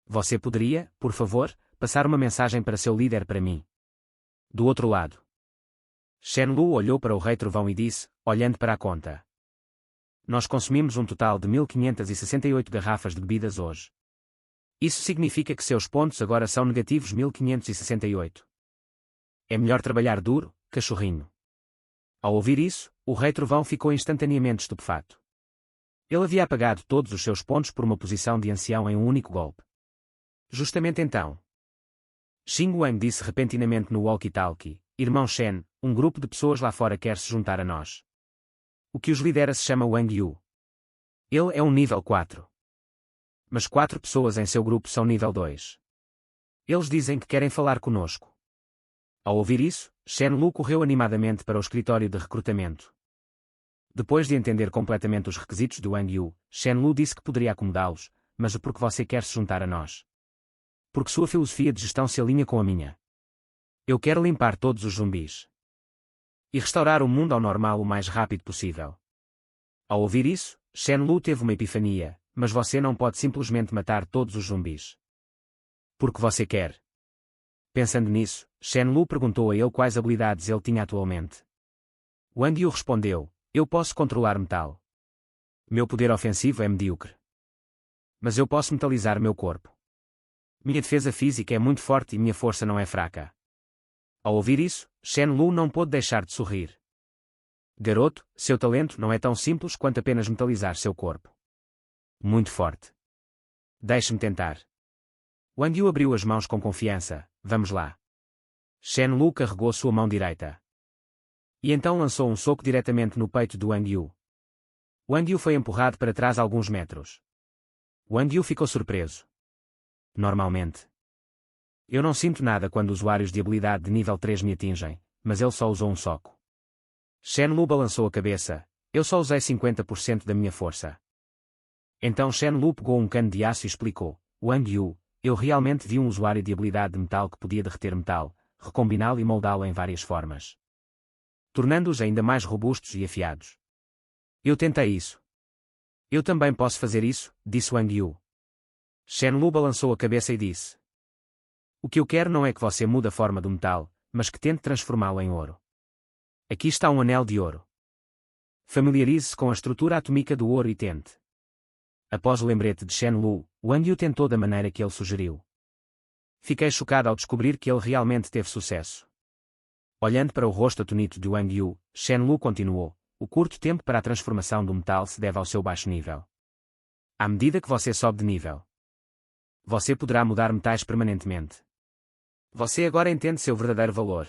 Speaker 1: Você poderia, por favor, passar uma mensagem para seu líder para mim? Do outro lado, Shenlu olhou para o Rei Trovão e disse, olhando para a conta: nós consumimos um total de 1568 garrafas de bebidas hoje. Isso significa que seus pontos agora são negativos 1568. É melhor trabalhar duro, cachorrinho. Ao ouvir isso, o Rei Trovão ficou instantaneamente estupefato. Ele havia apagado todos os seus pontos por uma posição de ancião em um único golpe. Justamente então, Xing Wang disse repentinamente no walkie-talkie: irmão Shen, um grupo de pessoas lá fora quer se juntar a nós. O que os lidera se chama Wang Yu. Ele é um nível 4. Mas 4 pessoas em seu grupo são nível 2. Eles dizem que querem falar conosco. Ao ouvir isso, Shenlu correu animadamente para o escritório de recrutamento. Depois de entender completamente os requisitos de Wang Yu, Shenlu disse que poderia acomodá-los, mas o porquê você quer se juntar a nós? Porque sua filosofia de gestão se alinha com a minha. Eu quero limpar todos os zumbis e restaurar o mundo ao normal o mais rápido possível. Ao ouvir isso, Shenlu teve uma epifania: mas você não pode simplesmente matar todos os zumbis. Porque você quer. Pensando nisso, Shenlu perguntou a ele quais habilidades ele tinha atualmente. Wang Yu respondeu: eu posso controlar metal. Meu poder ofensivo é medíocre. Mas eu posso metalizar meu corpo. Minha defesa física é muito forte e minha força não é fraca. Ao ouvir isso, Shenlu não pôde deixar de sorrir. Garoto, seu talento não é tão simples quanto apenas metalizar seu corpo. Muito forte. Deixe-me tentar. Wang Yu abriu as mãos com confiança. Vamos lá. Shenlu carregou sua mão direita. E então lançou um soco diretamente no peito de Wang Yu. Wang Yu foi empurrado para trás alguns metros. Wang Yu ficou surpreso. Normalmente, eu não sinto nada quando usuários de habilidade de nível 3 me atingem, mas ele só usou um soco. Shenlu balançou a cabeça. Eu só usei 50% da minha força. Então Shenlu pegou um cano de aço e explicou: Wang Yu, eu realmente vi um usuário de habilidade de metal que podia derreter metal, recombiná-lo e moldá-lo em várias formas, tornando-os ainda mais robustos e afiados. Eu tentei isso. Eu também posso fazer isso, disse Wang Yu. Shenlu balançou a cabeça e disse: o que eu quero não é que você mude a forma do metal, mas que tente transformá-lo em ouro. Aqui está um anel de ouro. Familiarize-se com a estrutura atômica do ouro e tente. Após o lembrete de Shenlu, Wang Yu tentou da maneira que ele sugeriu. Fiquei chocado ao descobrir que ele realmente teve sucesso. Olhando para o rosto atonito de Wang Yu, Shenlu continuou: o curto tempo para a transformação do metal se deve ao seu baixo nível. À medida que você sobe de nível, você poderá mudar metais permanentemente. Você agora entende seu verdadeiro valor.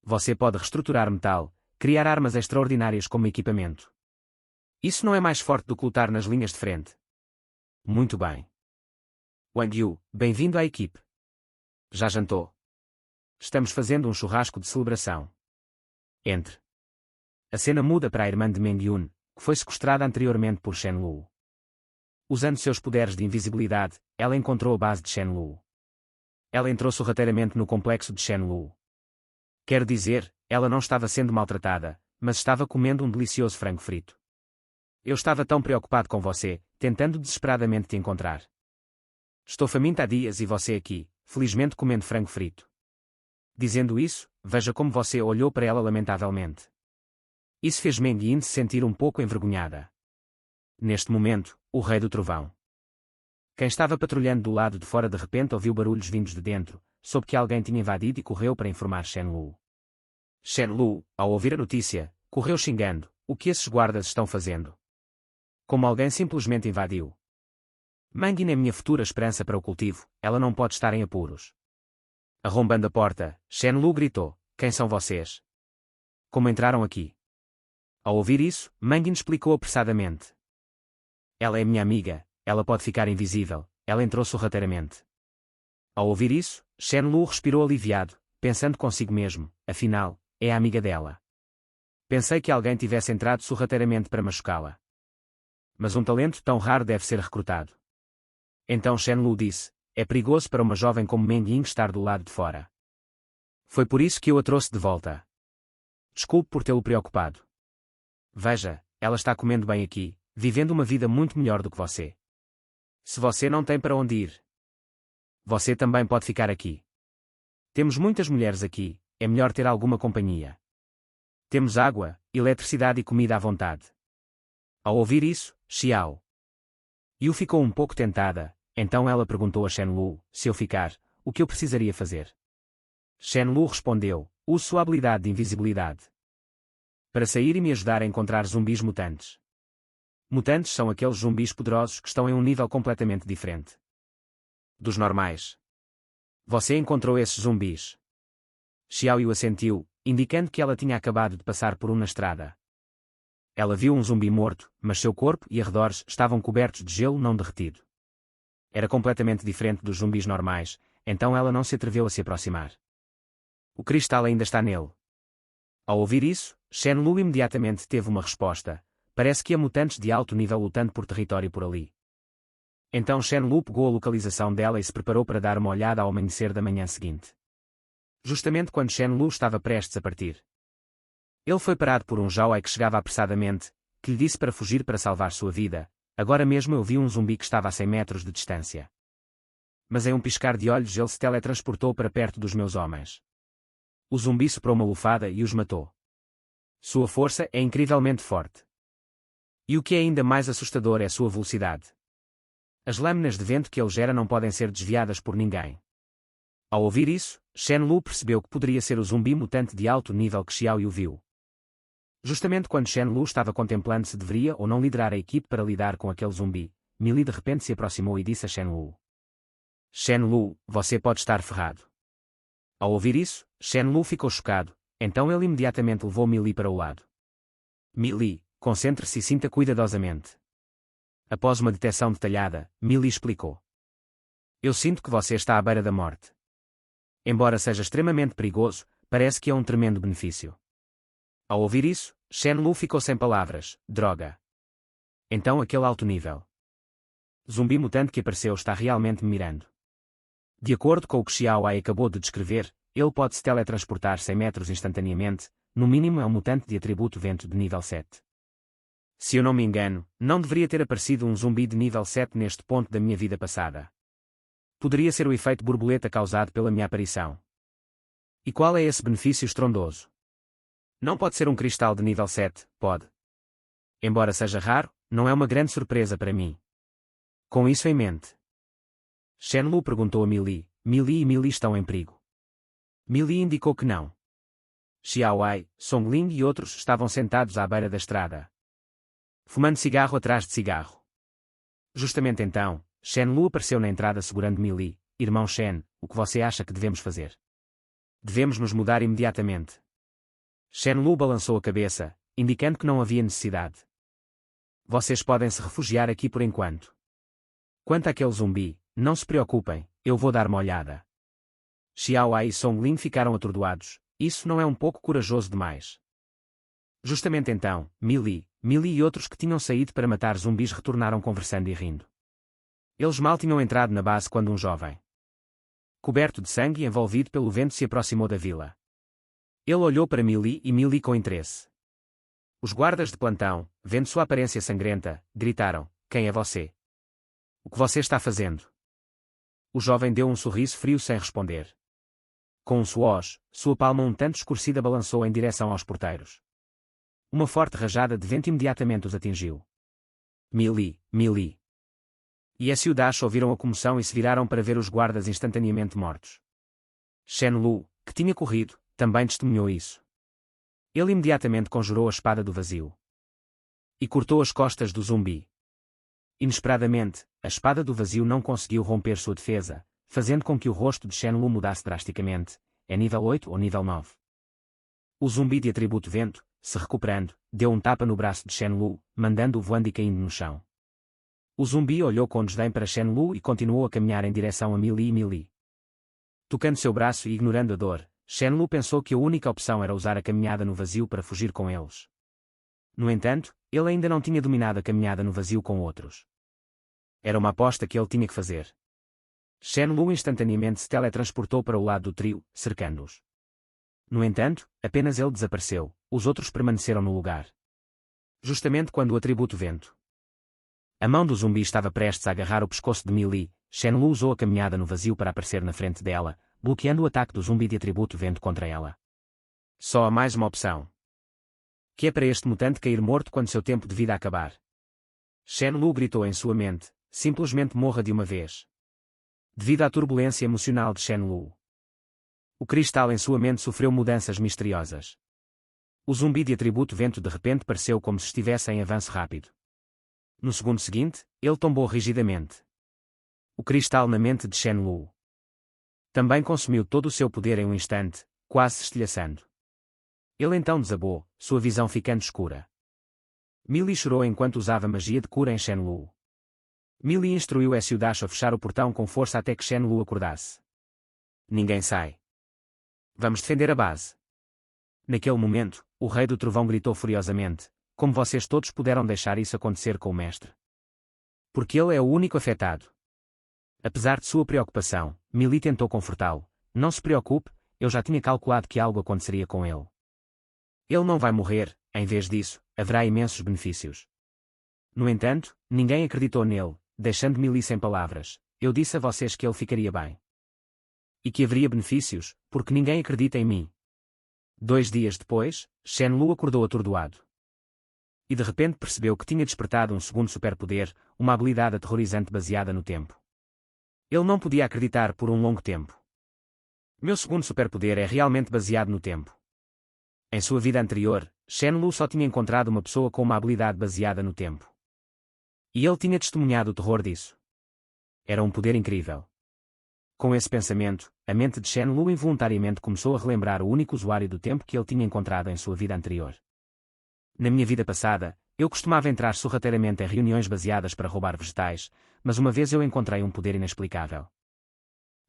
Speaker 1: Você pode reestruturar metal, criar armas extraordinárias como equipamento. Isso não é mais forte do que lutar nas linhas de frente. Muito bem. Wang Yu, bem-vindo à equipe. Já jantou? Estamos fazendo um churrasco de celebração. Entre. A cena muda para a irmã de Meng Yun, que foi sequestrada anteriormente por Shen Lu. Usando seus poderes de invisibilidade, ela encontrou a base de Shen Lu. Ela entrou sorrateiramente no complexo de Shen Lu. Quero dizer, ela não estava sendo maltratada, mas estava comendo um delicioso frango frito. Eu estava tão preocupado com você, tentando desesperadamente te encontrar. Estou faminta há dias e você aqui, felizmente comendo frango frito. Dizendo isso, veja como você olhou para ela lamentavelmente. Isso fez Meng Yin se sentir um pouco envergonhada. Neste momento, o Rei do Trovão. Quem estava patrulhando do lado de fora de repente ouviu barulhos vindos de dentro, soube que alguém tinha invadido e correu para informar Shen Lu. Shen Lu, ao ouvir a notícia, correu xingando: o que esses guardas estão fazendo? Como alguém simplesmente invadiu. Meng Yin é minha futura esperança para o cultivo, ela não pode estar em apuros. Arrombando a porta, Shen Lu gritou: quem são vocês? Como entraram aqui? Ao ouvir isso, Meng Yin explicou apressadamente. Ela é minha amiga, ela pode ficar invisível, ela entrou sorrateiramente. Ao ouvir isso, Shen Lu respirou aliviado, pensando consigo mesmo, afinal, é a amiga dela. Pensei que alguém tivesse entrado sorrateiramente para machucá-la. Mas um talento tão raro deve ser recrutado. Então Shen Lu disse, é perigoso para uma jovem como Meng Yin estar do lado de fora. Foi por isso que eu a trouxe de volta. Desculpe por tê-lo preocupado. Veja, ela está comendo bem aqui, vivendo uma vida muito melhor do que você. Se você não tem para onde ir, você também pode ficar aqui. Temos muitas mulheres aqui, é melhor ter alguma companhia. Temos água, eletricidade e comida à vontade. Ao ouvir isso, Xiao Yu ficou um pouco tentada, então ela perguntou a Shen Lu, se eu ficar, o que eu precisaria fazer? Shen Lu respondeu, use sua habilidade de invisibilidade. Para sair e me ajudar a encontrar zumbis mutantes. Mutantes são aqueles zumbis poderosos que estão em um nível completamente diferente dos normais. Você encontrou esses zumbis? Xiao Yu assentiu, indicando que ela tinha acabado de passar por um na estrada. Ela viu um zumbi morto, mas seu corpo e arredores estavam cobertos de gelo não derretido. Era completamente diferente dos zumbis normais, então ela não se atreveu a se aproximar. O cristal ainda está nele. Ao ouvir isso, Shen Lu imediatamente teve uma resposta. Parece que há mutantes de alto nível lutando por território por ali. Então Shen Lu pegou a localização dela e se preparou para dar uma olhada ao amanhecer da manhã seguinte. Justamente quando Shen Lu estava prestes a partir. Ele foi parado por um Zhao Ai que chegava apressadamente, que lhe disse para fugir para salvar sua vida. Agora mesmo eu vi um zumbi que estava a 100 metros de distância. Mas em um piscar de olhos ele se teletransportou para perto dos meus homens. O zumbi soprou uma lufada e os matou. Sua força é incrivelmente forte. E o que é ainda mais assustador é sua velocidade. As lâminas de vento que ele gera não podem ser desviadas por ninguém. Ao ouvir isso, Shen Lu percebeu que poderia ser o zumbi mutante de alto nível que Xiao Yu viu. Justamente quando Shen Lu estava contemplando se deveria ou não liderar a equipe para lidar com aquele zumbi, Mili de repente se aproximou e disse a Shen Lu. Shen Lu, você pode estar ferrado. Ao ouvir isso, Shen Lu ficou chocado, então ele imediatamente levou Mili para o lado. Mili, concentre-se e sinta cuidadosamente. Após uma detecção detalhada, Mili explicou. Eu sinto que você está à beira da morte. Embora seja extremamente perigoso, parece que é um tremendo benefício. Ao ouvir isso, Shen Lu ficou sem palavras, droga. Então aquele alto nível. Zumbi mutante que apareceu está realmente me mirando. De acordo com o que Xiao Ai acabou de descrever, ele pode se teletransportar 100 metros instantaneamente, no mínimo é um mutante de atributo vento de nível 7. Se eu não me engano, não deveria ter aparecido um zumbi de nível 7 neste ponto da minha vida passada. Poderia ser o efeito borboleta causado pela minha aparição. E qual é esse benefício estrondoso? Não pode ser um cristal de nível 7, pode. Embora seja raro, não é uma grande surpresa para mim. Com isso em mente, Shen Lu perguntou a Mili, Mili e Mili estão em perigo. Mili indicou que não. Xiao Ai, Song Ling e outros estavam sentados à beira da estrada, fumando cigarro atrás de cigarro. Justamente então, Shen Lu apareceu na entrada segurando Mili. Irmão Shen, o que você acha que devemos fazer? Devemos nos mudar imediatamente. Shen Lu balançou a cabeça, indicando que não havia necessidade. Vocês podem se refugiar aqui por enquanto. Quanto àquele zumbi, não se preocupem, eu vou dar uma olhada. Xiao Ai e Song Lin ficaram atordoados. Isso não é um pouco corajoso demais? Justamente então, Mili e outros que tinham saído para matar zumbis retornaram conversando e rindo. Eles mal tinham entrado na base quando um jovem, coberto de sangue e envolvido pelo vento, se aproximou da vila. Ele olhou para Mili com interesse. Os guardas de plantão, vendo sua aparência sangrenta, gritaram: "Quem é você? O que você está fazendo?" O jovem deu um sorriso frio sem responder. Com um suor, sua palma um tanto escurecida balançou em direção aos porteiros. Uma forte rajada de vento imediatamente os atingiu. Mili. E a Dash ouviram a comoção e se viraram para ver os guardas instantaneamente mortos. Shen Lu, que tinha corrido, também testemunhou isso. Ele imediatamente conjurou a espada do vazio e cortou as costas do zumbi. Inesperadamente, a espada do vazio não conseguiu romper sua defesa, fazendo com que o rosto de Shen Lu mudasse drasticamente. É nível 8 ou nível 9. O zumbi de atributo vento, se recuperando, deu um tapa no braço de Shen Lu, mandando-o voando e caindo no chão. O zumbi olhou com desdém para Shen Lu e continuou a caminhar em direção a Mili. Tocando seu braço e ignorando a dor, Shen Lu pensou que a única opção era usar a caminhada no vazio para fugir com eles. No entanto, ele ainda não tinha dominado a caminhada no vazio com outros. Era uma aposta que ele tinha que fazer. Shen Lu instantaneamente se teletransportou para o lado do trio, cercando-os. No entanto, apenas ele desapareceu, os outros permaneceram no lugar. Justamente quando o atributo vento. A mão do zumbi estava prestes a agarrar o pescoço de Mili, Shen Lu usou a caminhada no vazio para aparecer na frente dela, bloqueando o ataque do zumbi de atributo vento contra ela. Só há mais uma opção. Que é para este mutante cair morto quando seu tempo de vida acabar. Shen Lu gritou em sua mente: simplesmente morra de uma vez. Devido à turbulência emocional de Shen Lu, o cristal em sua mente sofreu mudanças misteriosas. O zumbi de atributo vento de repente pareceu como se estivesse em avanço rápido. No segundo seguinte, ele tombou rigidamente. O cristal na mente de Shen Lu também consumiu todo o seu poder em um instante, quase se estilhaçando. Ele então desabou, sua visão ficando escura. Mili chorou enquanto usava magia de cura em Shen Lu. Mili instruiu Dash a fechar o portão com força até que Shen Lu acordasse. Ninguém sai. Vamos defender a base. Naquele momento, o Rei do Trovão gritou furiosamente: como vocês todos puderam deixar isso acontecer com o mestre? Porque ele é o único afetado. Apesar de sua preocupação, Mili tentou confortá-lo: não se preocupe, eu já tinha calculado que algo aconteceria com ele. Ele não vai morrer, em vez disso, haverá imensos benefícios. No entanto, ninguém acreditou nele, deixando Mili sem palavras. Eu disse a vocês que ele ficaria bem. E que haveria benefícios, porque ninguém acredita em mim. 2 dias depois, Shen Lu acordou atordoado. E de repente percebeu que tinha despertado um segundo superpoder, uma habilidade aterrorizante baseada no tempo. Ele não podia acreditar por um longo tempo. Meu segundo superpoder é realmente baseado no tempo. Em sua vida anterior, Shen Lu só tinha encontrado uma pessoa com uma habilidade baseada no tempo. E ele tinha testemunhado o terror disso. Era um poder incrível. Com esse pensamento, a mente de Shen Lu involuntariamente começou a relembrar o único usuário do tempo que ele tinha encontrado em sua vida anterior. Na minha vida passada, eu costumava entrar sorrateiramente em reuniões baseadas para roubar vegetais, mas uma vez eu encontrei um poder inexplicável.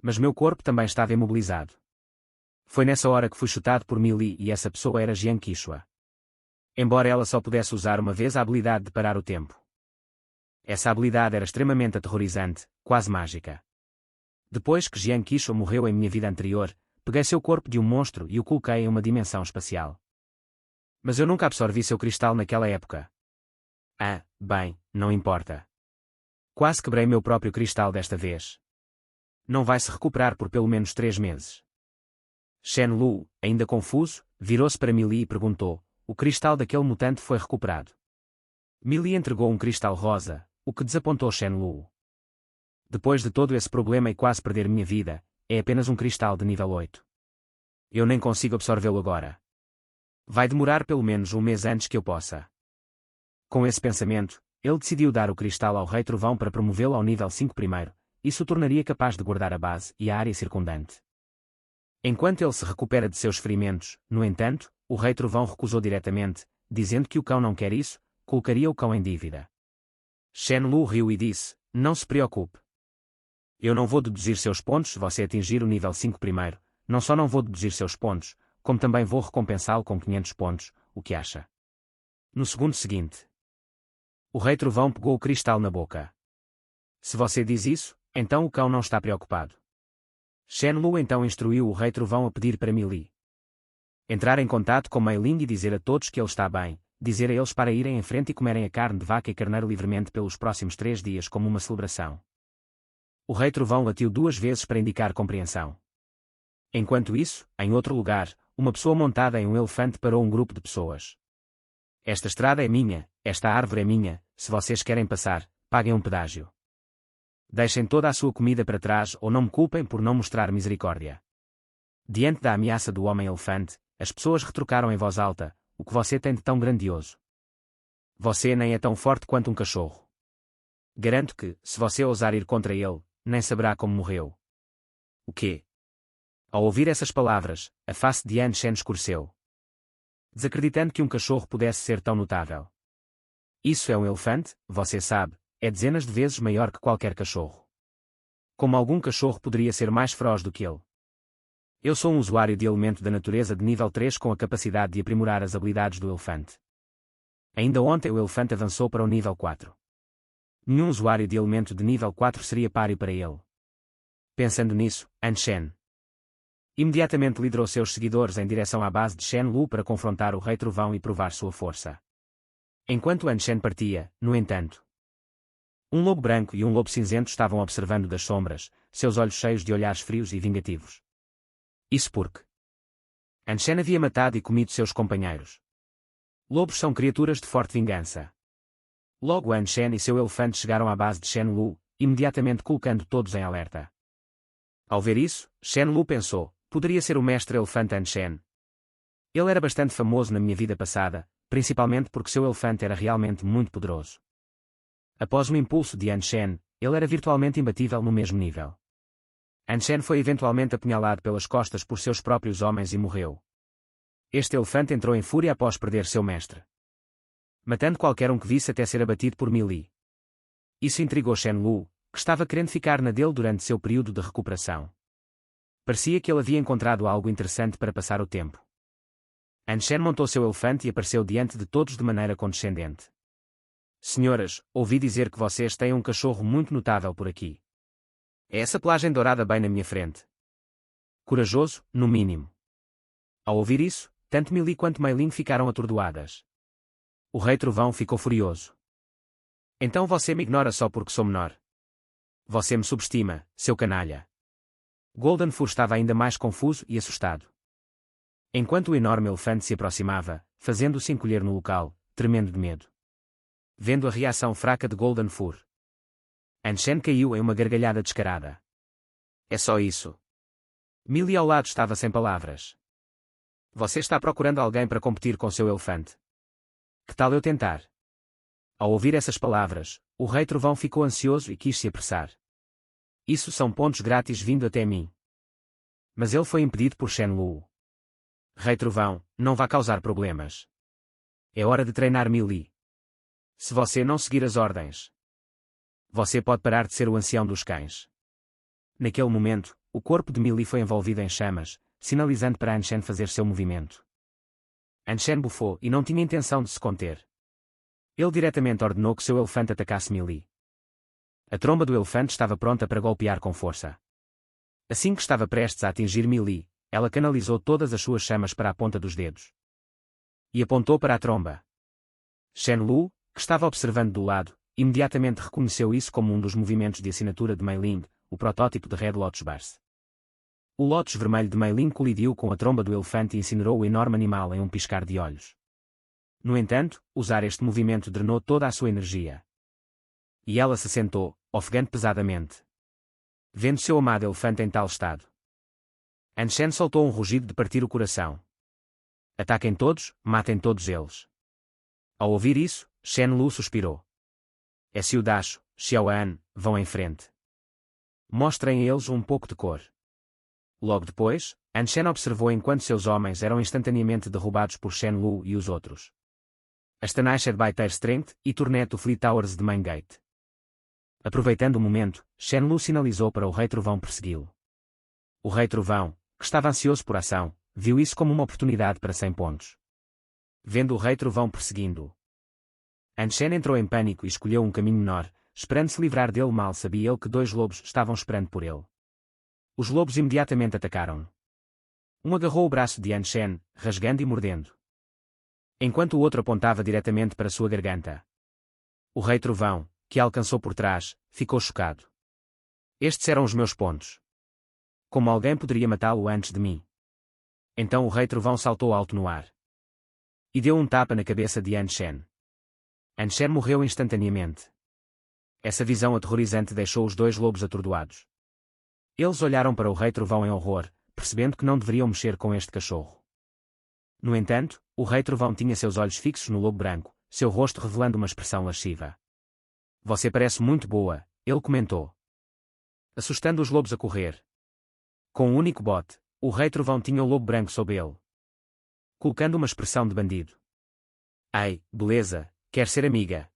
Speaker 1: Mas meu corpo também estava imobilizado. Foi nessa hora que fui chutado por Mili e essa pessoa era Jiang Qixua. Embora ela só pudesse usar uma vez a habilidade de parar o tempo. Essa habilidade era extremamente aterrorizante, quase mágica. Depois que Jiang Qixua morreu em minha vida anterior, peguei seu corpo de um monstro e o coloquei em uma dimensão espacial. Mas eu nunca absorvi seu cristal naquela época. Ah, bem, não importa. Quase quebrei meu próprio cristal desta vez. Não vai se recuperar por pelo menos 3 meses. Shen Lu, ainda confuso, virou-se para Mili e perguntou: o cristal daquele mutante foi recuperado? Mili entregou um cristal rosa, o que desapontou Shen Lu. Depois de todo esse problema e quase perder minha vida, é apenas um cristal de nível 8. Eu nem consigo absorvê-lo agora. Vai demorar pelo menos um mês antes que eu possa. Com esse pensamento, ele decidiu dar o cristal ao Rei Trovão para promovê-lo ao nível 5 primeiro. Isso o tornaria capaz de guardar a base e a área circundante. Enquanto ele se recupera de seus ferimentos, no entanto, o Rei Trovão recusou diretamente, dizendo que o cão não quer isso, colocaria o cão em dívida. Shen Lu riu e disse: não se preocupe. Eu não vou deduzir seus pontos se você atingir o nível 5 primeiro, não só não vou deduzir seus pontos, como também vou recompensá-lo com 500 pontos, o que acha? No segundo seguinte. O Rei Trovão pegou o cristal na boca. Se você diz isso, então o cão não está preocupado. Shenlu então instruiu o Rei Trovão a pedir para Meili entrar em contato com Mei Ling e dizer a todos que ele está bem, dizer a eles para irem em frente e comerem a carne de vaca e carneiro livremente pelos próximos 3 dias como uma celebração. O Rei Trovão latiu 2 vezes para indicar compreensão. Enquanto isso, em outro lugar, uma pessoa montada em um elefante parou um grupo de pessoas. Esta estrada é minha, esta árvore é minha, se vocês querem passar, paguem um pedágio. Deixem toda a sua comida para trás ou não me culpem por não mostrar misericórdia. Diante da ameaça do homem-elefante, as pessoas retrucaram em voz alta: o que você tem de tão grandioso? Você nem é tão forte quanto um cachorro. Garanto que, se você ousar ir contra ele, nem saberá como morreu. O quê? Ao ouvir essas palavras, a face de An Shen escureceu, desacreditando que um cachorro pudesse ser tão notável. Isso é um elefante, você sabe, é dezenas de vezes maior que qualquer cachorro. Como algum cachorro poderia ser mais feroz do que ele? Eu sou um usuário de elemento da natureza de nível 3 com a capacidade de aprimorar as habilidades do elefante. Ainda ontem o elefante avançou para o nível 4. Nenhum usuário de elemento de nível 4 seria páreo para ele. Pensando nisso, An Shen imediatamente liderou seus seguidores em direção à base de Shenlu para confrontar o Rei Trovão e provar sua força. Enquanto An Shen partia, no entanto, um lobo branco e um lobo cinzento estavam observando das sombras, seus olhos cheios de olhares frios e vingativos. Isso porque An Shen havia matado e comido seus companheiros. Lobos são criaturas de forte vingança. Logo An Shen e seu elefante chegaram à base de Shenlu, imediatamente colocando todos em alerta. Ao ver isso, Shenlu pensou: poderia ser o mestre elefante An Shen. Ele era bastante famoso na minha vida passada, principalmente porque seu elefante era realmente muito poderoso. Após um impulso de An Shen, ele era virtualmente imbatível no mesmo nível. An Shen foi eventualmente apunhalado pelas costas por seus próprios homens e morreu. Este elefante entrou em fúria após perder seu mestre, matando qualquer um que visse até ser abatido por Meili. Isso intrigou Shenlu, que estava querendo ficar na dele durante seu período de recuperação. Parecia que ele havia encontrado algo interessante para passar o tempo. An Shen montou seu elefante e apareceu diante de todos de maneira condescendente. Senhoras, ouvi dizer que vocês têm um cachorro muito notável por aqui. É essa pelagem dourada bem na minha frente. Corajoso, no mínimo. Ao ouvir isso, tanto Meili quanto Mei Ling ficaram atordoadas. O Rei Trovão ficou furioso. Então você me ignora só porque sou menor. Você me subestima, seu canalha. Golden Fur estava ainda mais confuso e assustado. Enquanto o enorme elefante se aproximava, fazendo-se encolher no local, tremendo de medo. Vendo a reação fraca de Golden Fur, An Shen caiu em uma gargalhada descarada. É só isso. Meili ao lado estava sem palavras. Você está procurando alguém para competir com seu elefante. Que tal eu tentar? Ao ouvir essas palavras, o Rei Trovão ficou ansioso e quis se apressar. Isso são pontos grátis vindo até mim. Mas ele foi impedido por Shenlu. Rei Trovão, não vá causar problemas. É hora de treinar Meili. Se você não seguir as ordens, você pode parar de ser o ancião dos cães. Naquele momento, o corpo de Meili foi envolvido em chamas, sinalizando para An Shen fazer seu movimento. An Shen bufou e não tinha intenção de se conter. Ele diretamente ordenou que seu elefante atacasse Meili. A tromba do elefante estava pronta para golpear com força. Assim que estava prestes a atingir Meili, ela canalizou todas as suas chamas para a ponta dos dedos e apontou para a tromba. Shenlu, que estava observando do lado, imediatamente reconheceu isso como um dos movimentos de assinatura de Mei Ling, o protótipo de Red Lotus Burst. O Lotus vermelho de Mei Ling colidiu com a tromba do elefante e incinerou o enorme animal em um piscar de olhos. No entanto, usar este movimento drenou toda a sua energia. E ela se sentou, ofegante pesadamente, vendo seu amado elefante em tal estado. An Shen soltou um rugido de partir o coração. Ataquem todos, matem todos eles. Ao ouvir isso, Shenlu suspirou. É se o Dacho, Xiaoan, vão em frente. Mostrem a eles um pouco de cor. Logo depois, An Shen observou enquanto seus homens eram instantaneamente derrubados por Shenlu e os outros. Astanashed by Their Strength e Turnet o Fleet Towers de Main Gate. Aproveitando o momento, Shenlu sinalizou para o Rei Trovão persegui-lo. O Rei Trovão, que estava ansioso por ação, viu isso como uma oportunidade para 100 pontos. Vendo o Rei Trovão perseguindo-o, Anshen entrou em pânico e escolheu um caminho menor, esperando se livrar dele. Mal sabia ele que 2 lobos estavam esperando por ele. Os lobos imediatamente atacaram-no. Um agarrou o braço de Anshen, rasgando e mordendo, enquanto o outro apontava diretamente para sua garganta. O Rei Trovão, que a alcançou por trás, ficou chocado. Estes eram os meus pontos. Como alguém poderia matá-lo antes de mim? Então o Rei Trovão saltou alto no ar e deu um tapa na cabeça de Anshen. Anshen morreu instantaneamente. Essa visão aterrorizante deixou os 2 lobos atordoados. Eles olharam para o Rei Trovão em horror, percebendo que não deveriam mexer com este cachorro. No entanto, o Rei Trovão tinha seus olhos fixos no lobo branco, seu rosto revelando uma expressão lasciva. Você parece muito boa, ele comentou, assustando os lobos a correr. Com um único bote, o Rei Trovão tinha o lobo branco sob ele, colocando uma expressão de bandido. Ai, beleza, quer ser amiga?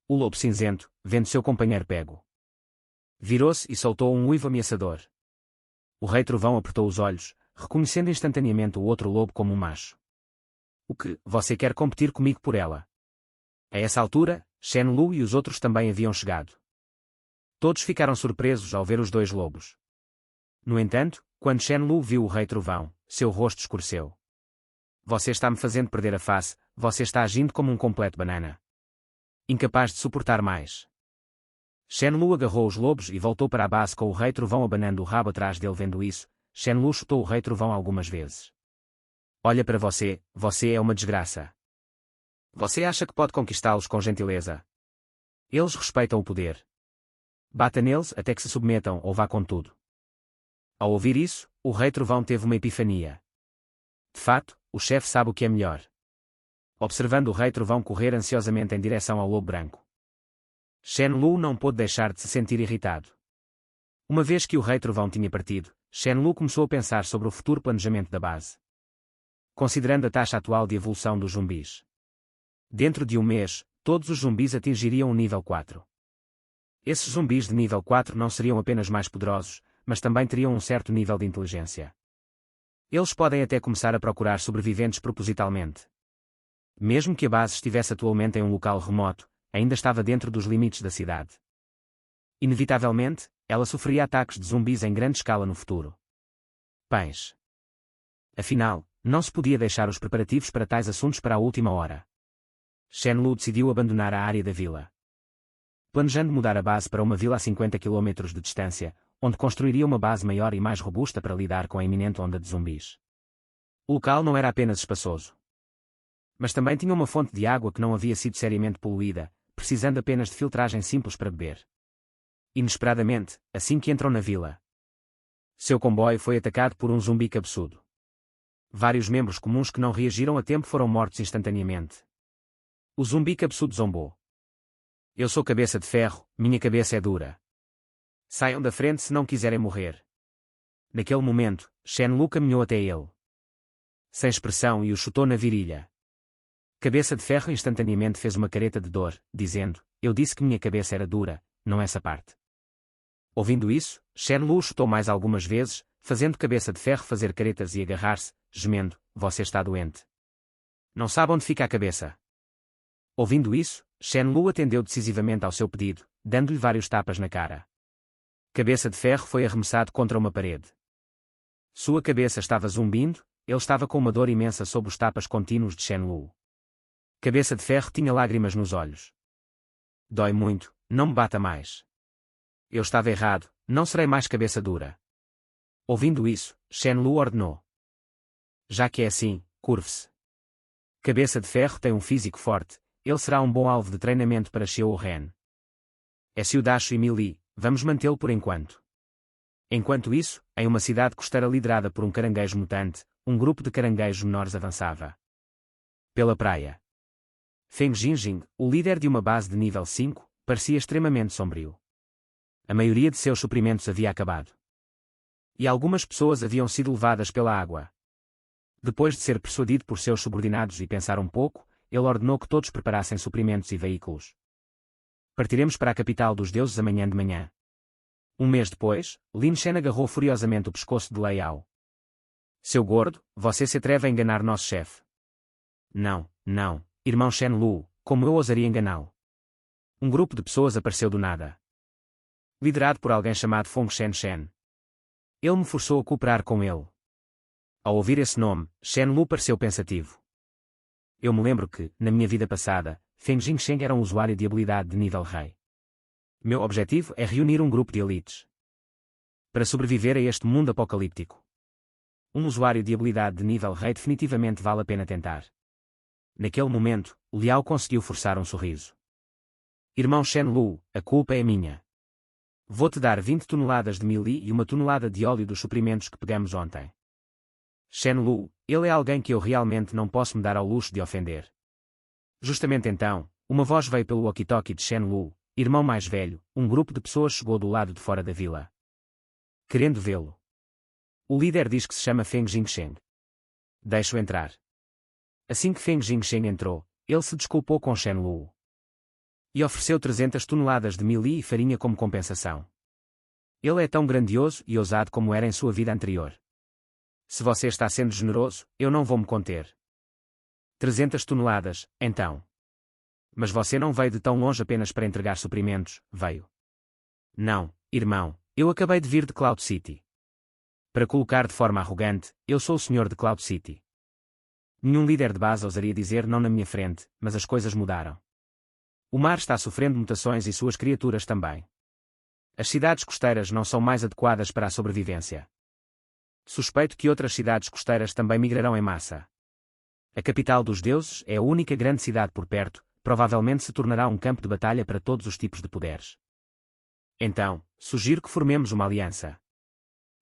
Speaker 1: O lobo cinzento, vendo seu companheiro pego, virou-se e soltou um uivo ameaçador. O Rei Trovão apertou os olhos, reconhecendo instantaneamente o outro lobo como um macho. O que, você quer competir comigo por ela? A essa altura, Shenlu e os outros também haviam chegado. Todos ficaram surpresos ao ver os 2 lobos. No entanto, quando Shenlu viu o Rei Trovão, seu rosto escureceu. Você está me fazendo perder a face, você está agindo como um completo banana. Incapaz de suportar mais. Shenlu agarrou os lobos e voltou para a base com o Rei Trovão abanando o rabo atrás dele. Vendo isso, Shenlu chutou o Rei Trovão algumas vezes. Olha para você, você é uma desgraça. Você acha que pode conquistá-los com gentileza? Eles respeitam o poder. Bata neles até que se submetam ou vá com tudo. Ao ouvir isso, o Rei Trovão teve uma epifania. De fato, o chefe sabe o que é melhor. Observando o Rei Trovão correr ansiosamente em direção ao lobo branco, Shenlu não pôde deixar de se sentir irritado. Uma vez que o Rei Trovão tinha partido, Shenlu começou a pensar sobre o futuro planejamento da base. Considerando a taxa atual de evolução dos zumbis, dentro de um mês, todos os zumbis atingiriam o nível 4. Esses zumbis de nível 4 não seriam apenas mais poderosos, mas também teriam um certo nível de inteligência. Eles podem até começar a procurar sobreviventes propositalmente. Mesmo que a base estivesse atualmente em um local remoto, ainda estava dentro dos limites da cidade. Inevitavelmente, ela sofreria ataques de zumbis em grande escala no futuro. Pães. Afinal, não se podia deixar os preparativos para tais assuntos para a última hora. Shenlu decidiu abandonar a área da vila, planejando mudar a base para uma vila a 50 km de distância, onde construiria uma base maior e mais robusta para lidar com a iminente onda de zumbis. O local não era apenas espaçoso, mas também tinha uma fonte de água que não havia sido seriamente poluída, precisando apenas de filtragem simples para beber. Inesperadamente, assim que entrou na vila, seu comboio foi atacado por um zumbi cabeçudo. Vários membros comuns que não reagiram a tempo foram mortos instantaneamente. O zumbi cabeçudo zombou. Eu sou cabeça de ferro, minha cabeça é dura. Saiam da frente se não quiserem morrer. Naquele momento, Shenlu caminhou até ele, sem expressão, e o chutou na virilha. Cabeça de ferro instantaneamente fez uma careta de dor, dizendo, eu disse que minha cabeça era dura, não essa parte. Ouvindo isso, Shenlu chutou mais algumas vezes, fazendo Cabeça de Ferro fazer caretas e agarrar-se, gemendo, você está doente. Não sabe onde fica a cabeça. Ouvindo isso, Shenlu atendeu decisivamente ao seu pedido, dando-lhe vários tapas na cara. Cabeça de Ferro foi arremessado contra uma parede. Sua cabeça estava zumbindo, ele estava com uma dor imensa sob os tapas contínuos de Shenlu. Cabeça de Ferro tinha lágrimas nos olhos. Dói muito, não me bata mais. Eu estava errado, não serei mais cabeça dura. Ouvindo isso, Shenlu ordenou. Já que é assim, curve-se. Cabeça de Ferro tem um físico forte, ele será um bom alvo de treinamento para Xiao Ren. É Xiudacho e Mili, vamos mantê-lo por enquanto. Enquanto isso, em uma cidade costeira liderada por um caranguejo mutante, um grupo de caranguejos menores avançava pela praia. Feng Jingjing, o líder de uma base de nível 5, parecia extremamente sombrio. A maioria de seus suprimentos havia acabado. E algumas pessoas haviam sido levadas pela água. Depois de ser persuadido por seus subordinados e pensar um pouco, ele ordenou que todos preparassem suprimentos e veículos. Partiremos para a capital dos deuses amanhã de manhã. Um mês depois, Lin Shen agarrou furiosamente o pescoço de Lei Ao. Seu gordo, você se atreve a enganar nosso chefe. Não, não, irmão Shen Lu, como eu ousaria enganá-lo? Um grupo de pessoas apareceu do nada. Liderado por alguém chamado Feng Shen Shen. Ele me forçou a cooperar com ele. Ao ouvir esse nome, Shen Lu pareceu pensativo. Eu me lembro que, na minha vida passada, Feng Jingsheng era um usuário de habilidade de nível rei. Meu objetivo é reunir um grupo de elites para sobreviver a este mundo apocalíptico. Um usuário de habilidade de nível rei definitivamente vale a pena tentar. Naquele momento, Liao conseguiu forçar um sorriso. Irmão Shen Lu, a culpa é minha. Vou-te dar 20 toneladas de mili e 1 tonelada de óleo dos suprimentos que pegamos ontem. Shen Lu, ele é alguém que eu realmente não posso me dar ao luxo de ofender. Justamente então, uma voz veio pelo walkie-talkie de Shen Lu, irmão mais velho. Um grupo de pessoas chegou do lado de fora da vila, querendo vê-lo. O líder diz que se chama Feng Jingsheng. Deixe-o entrar. Assim que Feng Jingsheng entrou, ele se desculpou com Shen Lu e ofereceu 300 toneladas de mili e farinha como compensação. Ele é tão grandioso e ousado como era em sua vida anterior. Se você está sendo generoso, eu não vou me conter. 300 toneladas, então. Mas você não veio de tão longe apenas para entregar suprimentos, veio. Não, irmão, eu acabei de vir de Cloud City. Para colocar de forma arrogante, eu sou o senhor de Cloud City. Nenhum líder de base ousaria dizer não na minha frente, mas as coisas mudaram. O mar está sofrendo mutações e suas criaturas também. As cidades costeiras não são mais adequadas para a sobrevivência. Suspeito que outras cidades costeiras também migrarão em massa. A capital dos deuses é a única grande cidade por perto, provavelmente se tornará um campo de batalha para todos os tipos de poderes. Então, sugiro que formemos uma aliança.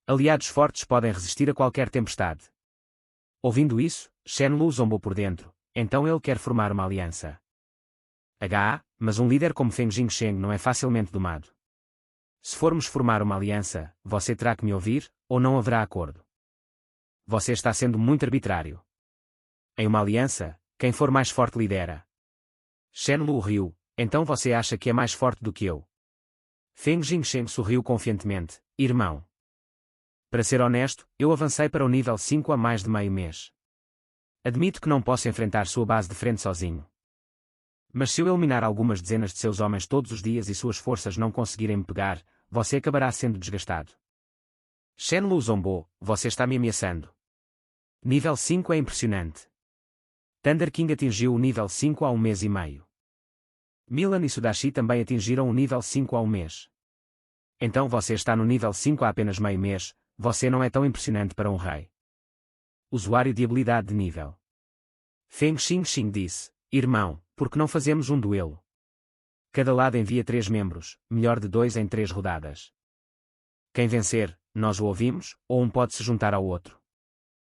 Speaker 1: Aliados fortes podem resistir a qualquer tempestade. Ouvindo isso, Shen Lu zombou por dentro, então ele quer formar uma aliança. Mas um líder como Feng Jingsheng não é facilmente domado. Se formos formar uma aliança, você terá que me ouvir, ou não haverá acordo. Você está sendo muito arbitrário. Em uma aliança, quem for mais forte lidera. Shen Lu riu, então você acha que é mais forte do que eu? Feng Jingsheng sorriu confiantemente, irmão. Para ser honesto, eu avancei para o nível 5 há mais de meio mês. Admito que não posso enfrentar sua base de frente sozinho. Mas se eu eliminar algumas dezenas de seus homens todos os dias e suas forças não conseguirem me pegar, você acabará sendo desgastado. Shen Lu zombou, você está me ameaçando. Nível 5 é impressionante. Thunder King atingiu o nível 5 há um mês e meio. Milan e Sudashi também atingiram o nível 5 há um mês. Então você está no nível 5 há apenas meio mês, você não é tão impressionante para um rei. Usuário de habilidade de nível. Feng Jingsheng disse, irmão, por que não fazemos um duelo? Cada lado envia 3 membros, melhor de 2 em 3 rodadas. Quem vencer, nós o ouvimos, ou um pode se juntar ao outro.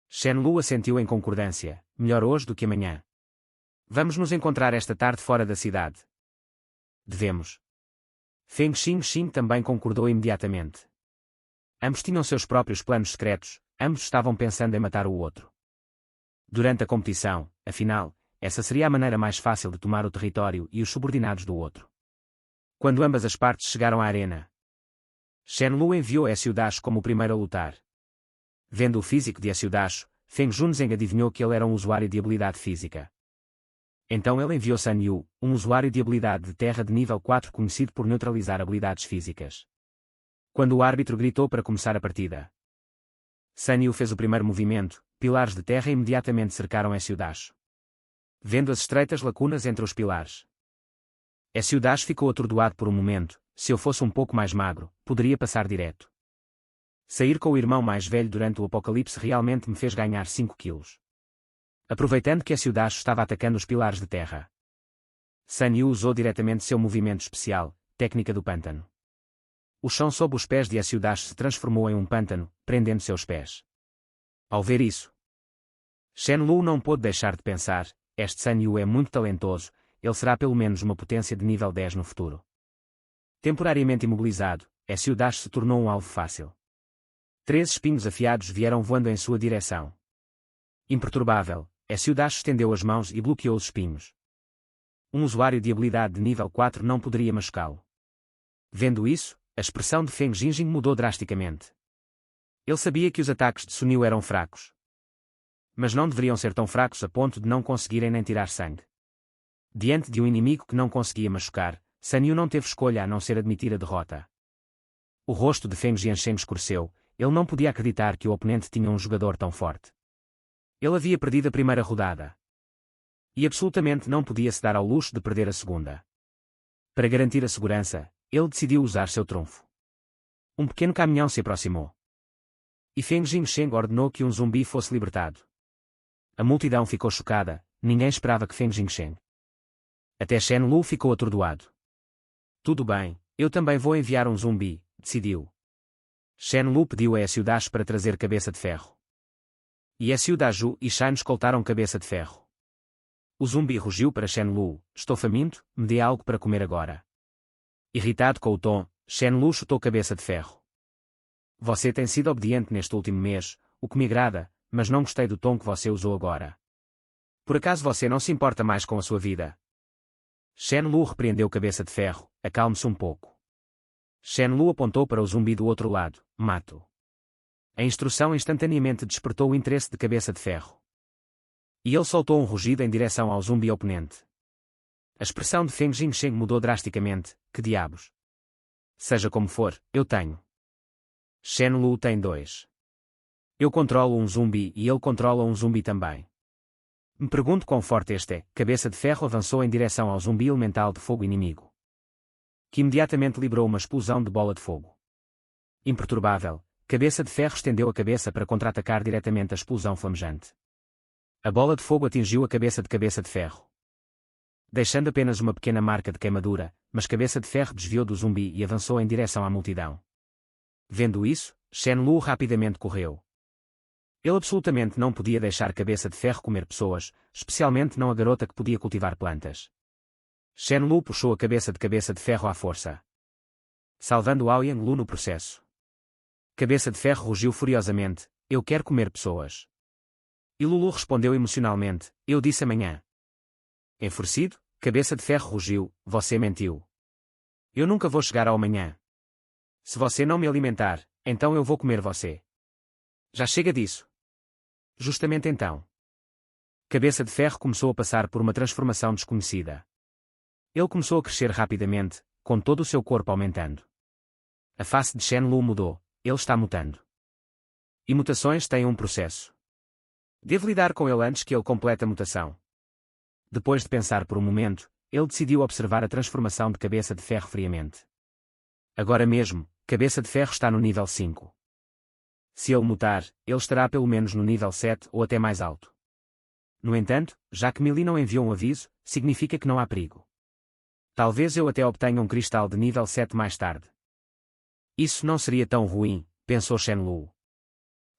Speaker 1: Shen Lu assentiu em concordância, melhor hoje do que amanhã. Vamos nos encontrar esta tarde fora da cidade. Devemos. Feng Jingsheng também concordou imediatamente. Ambos tinham seus próprios planos secretos, ambos estavam pensando em matar o outro. Durante a competição, afinal, essa seria a maneira mais fácil de tomar o território e os subordinados do outro. Quando ambas as partes chegaram à arena, Shen Lu enviou Xiudash como o primeiro a lutar. Vendo o físico de Xiudash, Feng Junzeng adivinhou que ele era um usuário de habilidade física. Então ele enviou San Yu, um usuário de habilidade de terra de nível 4 conhecido por neutralizar habilidades físicas. Quando o árbitro gritou para começar a partida, San Yu fez o primeiro movimento, pilares de terra imediatamente cercaram Xiudash. Vendo as estreitas lacunas entre os pilares, Xiudash ficou atordoado por um momento. Se eu fosse um pouco mais magro, poderia passar direto. Sair com o irmão mais velho durante o apocalipse realmente me fez ganhar 5 quilos. Aproveitando que Xiudash estava atacando os pilares de terra, San Yu usou diretamente seu movimento especial, técnica do pântano. O chão sob os pés de Xiudash se transformou em um pântano, prendendo seus pés. Ao ver isso, Shen Lu não pôde deixar de pensar, este San Yu é muito talentoso, ele será pelo menos uma potência de nível 10 no futuro. Temporariamente imobilizado, Xiudash se tornou um alvo fácil. 3 espinhos afiados vieram voando em sua direção. Imperturbável, Xiudash estendeu as mãos e bloqueou os espinhos. Um usuário de habilidade de nível 4 não poderia machucá-lo. Vendo isso, a expressão de Feng Jingjing mudou drasticamente. Ele sabia que os ataques de Sun Yu eram fracos. Mas não deveriam ser tão fracos a ponto de não conseguirem nem tirar sangue. Diante de um inimigo que não conseguia machucar, Sun Yu não teve escolha a não ser admitir a derrota. O rosto de Feng Jiansheng escureceu, ele não podia acreditar que o oponente tinha um jogador tão forte. Ele havia perdido a primeira rodada. E absolutamente não podia se dar ao luxo de perder a segunda. Para garantir a segurança, ele decidiu usar seu trunfo. Um pequeno caminhão se aproximou. E Feng Jinsheng ordenou que um zumbi fosse libertado. A multidão ficou chocada, ninguém esperava que Feng Jinsheng. Até Shen Lu ficou atordoado. Tudo bem, eu também vou enviar um zumbi, decidiu. Shen Lu pediu a Xiu Dash para trazer Cabeça de Ferro. E Xiu Daju e Shine escoltaram Cabeça de Ferro. O zumbi rugiu para Shen Lu: estou faminto, me dê algo para comer agora. Irritado com o tom, Shen Lu chutou Cabeça de Ferro. Você tem sido obediente neste último mês, o que me agrada, mas não gostei do tom que você usou agora. Por acaso você não se importa mais com a sua vida? Shen Lu repreendeu Cabeça de Ferro: acalme-se um pouco. Shen Lu apontou para o zumbi do outro lado: mato. A instrução instantaneamente despertou o interesse de Cabeça de Ferro. E ele soltou um rugido em direção ao zumbi oponente. A expressão de Feng Jinsheng mudou drasticamente: que diabos? Seja como for, eu tenho. Shen Lu tem 2. Eu controlo um zumbi e ele controla um zumbi também. Me pergunto quão forte este é. Cabeça de Ferro avançou em direção ao zumbi elemental de fogo inimigo, que imediatamente liberou uma explosão de bola de fogo. Imperturbável, Cabeça de Ferro estendeu a cabeça para contra-atacar diretamente a explosão flamejante. A bola de fogo atingiu a cabeça de Ferro, deixando apenas uma pequena marca de queimadura, mas Cabeça de Ferro desviou do zumbi e avançou em direção à multidão. Vendo isso, Shen Lu rapidamente correu. Ele absolutamente não podia deixar Cabeça de Ferro comer pessoas, especialmente não a garota que podia cultivar plantas. Shen Lu puxou a cabeça de Ferro à força, salvando Aoyan Lu no processo. Cabeça de Ferro rugiu furiosamente: eu quero comer pessoas. E Lulu respondeu emocionalmente: eu disse amanhã. Enfurecido, Cabeça de Ferro rugiu: você mentiu. Eu nunca vou chegar ao amanhã. Se você não me alimentar, então eu vou comer você. Já chega disso. Justamente então, Cabeça de Ferro começou a passar por uma transformação desconhecida. Ele começou a crescer rapidamente, com todo o seu corpo aumentando. A face de Shen Lu mudou, ele está mutando. E mutações têm um processo. Devo lidar com ele antes que ele complete a mutação. Depois de pensar por um momento, ele decidiu observar a transformação de Cabeça de Ferro friamente. Agora mesmo, Cabeça de Ferro está no nível 5. Se ele mutar, ele estará pelo menos no nível 7 ou até mais alto. No entanto, já que Meili não enviou um aviso, significa que não há perigo. Talvez eu até obtenha um cristal de nível 7 mais tarde. Isso não seria tão ruim, pensou Shen Lu.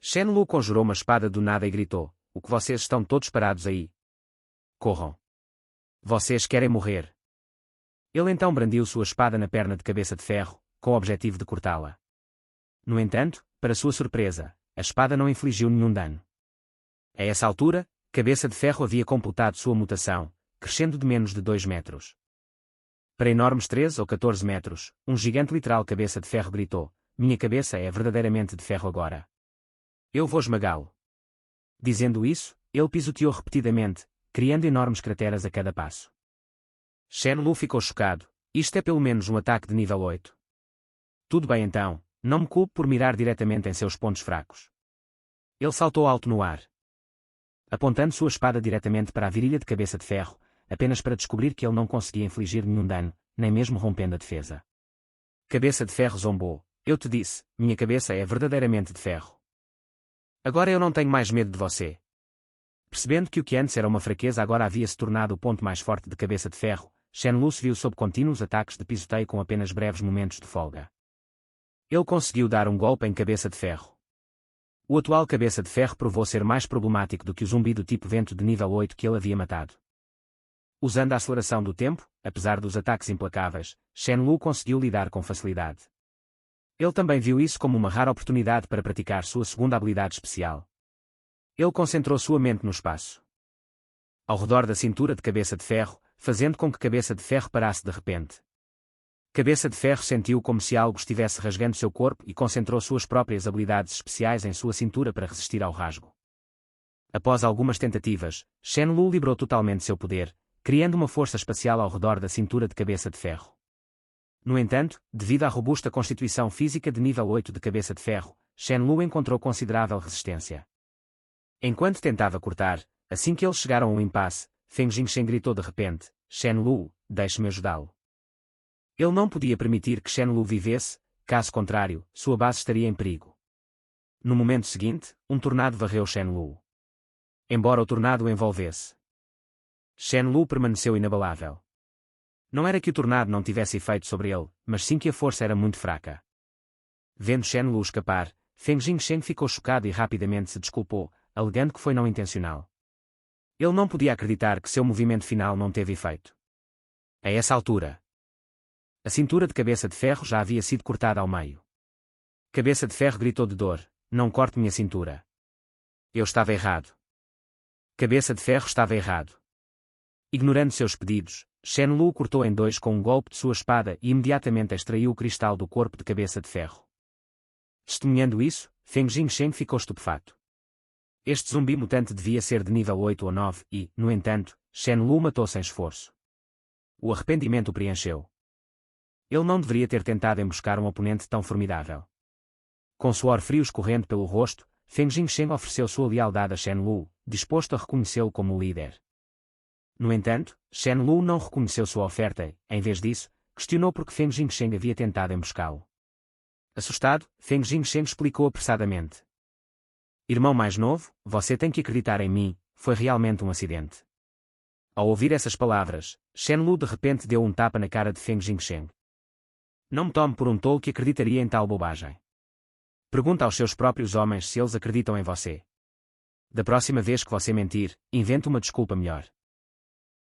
Speaker 1: Shen Lu conjurou uma espada do nada e gritou: o que vocês estão todos parados aí? Corram. Vocês querem morrer. Ele então brandiu sua espada na perna de Cabeça de Ferro, com o objetivo de cortá-la. No entanto, para sua surpresa, a espada não infligiu nenhum dano. A essa altura, Cabeça de Ferro havia completado sua mutação, crescendo de menos de 2 metros para enormes 13 ou 14 metros, um gigante literal. Cabeça de Ferro gritou: minha cabeça é verdadeiramente de ferro agora. Eu vou esmagá-lo. Dizendo isso, ele pisoteou repetidamente, criando enormes crateras a cada passo. Shen Lu ficou chocado: isto é pelo menos um ataque de nível 8. Tudo bem então, não me culpe por mirar diretamente em seus pontos fracos. Ele saltou alto no ar, apontando sua espada diretamente para a virilha de Cabeça de Ferro, apenas para descobrir que ele não conseguia infligir nenhum dano, nem mesmo rompendo a defesa. Cabeça de Ferro zombou: eu te disse, minha cabeça é verdadeiramente de ferro. Agora eu não tenho mais medo de você. Percebendo que o que antes era uma fraqueza agora havia se tornado o ponto mais forte de Cabeça de Ferro, Shen Lu se viu sob contínuos ataques de pisoteio com apenas breves momentos de folga. Ele conseguiu dar um golpe em Cabeça de Ferro. O atual Cabeça de Ferro provou ser mais problemático do que o zumbi do tipo vento de nível 8 que ele havia matado. Usando a aceleração do tempo, apesar dos ataques implacáveis, Shen Lu conseguiu lidar com facilidade. Ele também viu isso como uma rara oportunidade para praticar sua segunda habilidade especial. Ele concentrou sua mente no espaço. Ao redor da cintura de Cabeça de Ferro, fazendo com que Cabeça de Ferro parasse de repente. Cabeça de Ferro sentiu como se algo estivesse rasgando seu corpo e concentrou suas próprias habilidades especiais em sua cintura para resistir ao rasgo. Após algumas tentativas, Shenlu liberou totalmente seu poder, criando uma força espacial ao redor da cintura de Cabeça de Ferro. No entanto, devido à robusta constituição física de nível 8 de Cabeça de Ferro, Shenlu encontrou considerável resistência. Enquanto tentava cortar, assim que eles chegaram a um impasse, Feng Jinsheng gritou de repente: Shenlu, deixe-me ajudá-lo. Ele não podia permitir que Shenlu vivesse, caso contrário, sua base estaria em perigo. No momento seguinte, um tornado varreu Shenlu. Embora o tornado o envolvesse, Shenlu permaneceu inabalável. Não era que o tornado não tivesse efeito sobre ele, mas sim que a força era muito fraca. Vendo Shenlu escapar, Feng Jinsheng ficou chocado e rapidamente se desculpou, alegando que foi não intencional. Ele não podia acreditar que seu movimento final não teve efeito. A essa altura, a cintura de Cabeça de Ferro já havia sido cortada ao meio. Cabeça de Ferro gritou de dor: não corte minha cintura. Eu estava errado. Cabeça de Ferro estava errado. Ignorando seus pedidos, Shenlu o cortou em dois com um golpe de sua espada e imediatamente extraiu o cristal do corpo de Cabeça de Ferro. Testemunhando isso, Feng Jinsheng ficou estupefato. Este zumbi mutante devia ser de nível 8 ou 9 e, no entanto, Shenlu matou sem esforço. O arrependimento o preencheu. Ele não deveria ter tentado emboscar um oponente tão formidável. Com suor frio escorrendo pelo rosto, Feng Jinsheng ofereceu sua lealdade a Shenlu, disposto a reconhecê-lo como líder. No entanto, Shenlu não reconheceu sua oferta e, em vez disso, questionou por que Feng Jinsheng havia tentado emboscá-lo. Assustado, Feng Jinsheng explicou apressadamente: Irmão mais novo, você tem que acreditar em mim, foi realmente um acidente. Ao ouvir essas palavras, Shenlu de repente deu um tapa na cara de Feng Jinsheng. Não me tome por um tolo que acreditaria em tal bobagem. Pergunta aos seus próprios homens se eles acreditam em você. Da próxima vez que você mentir, invente uma desculpa melhor.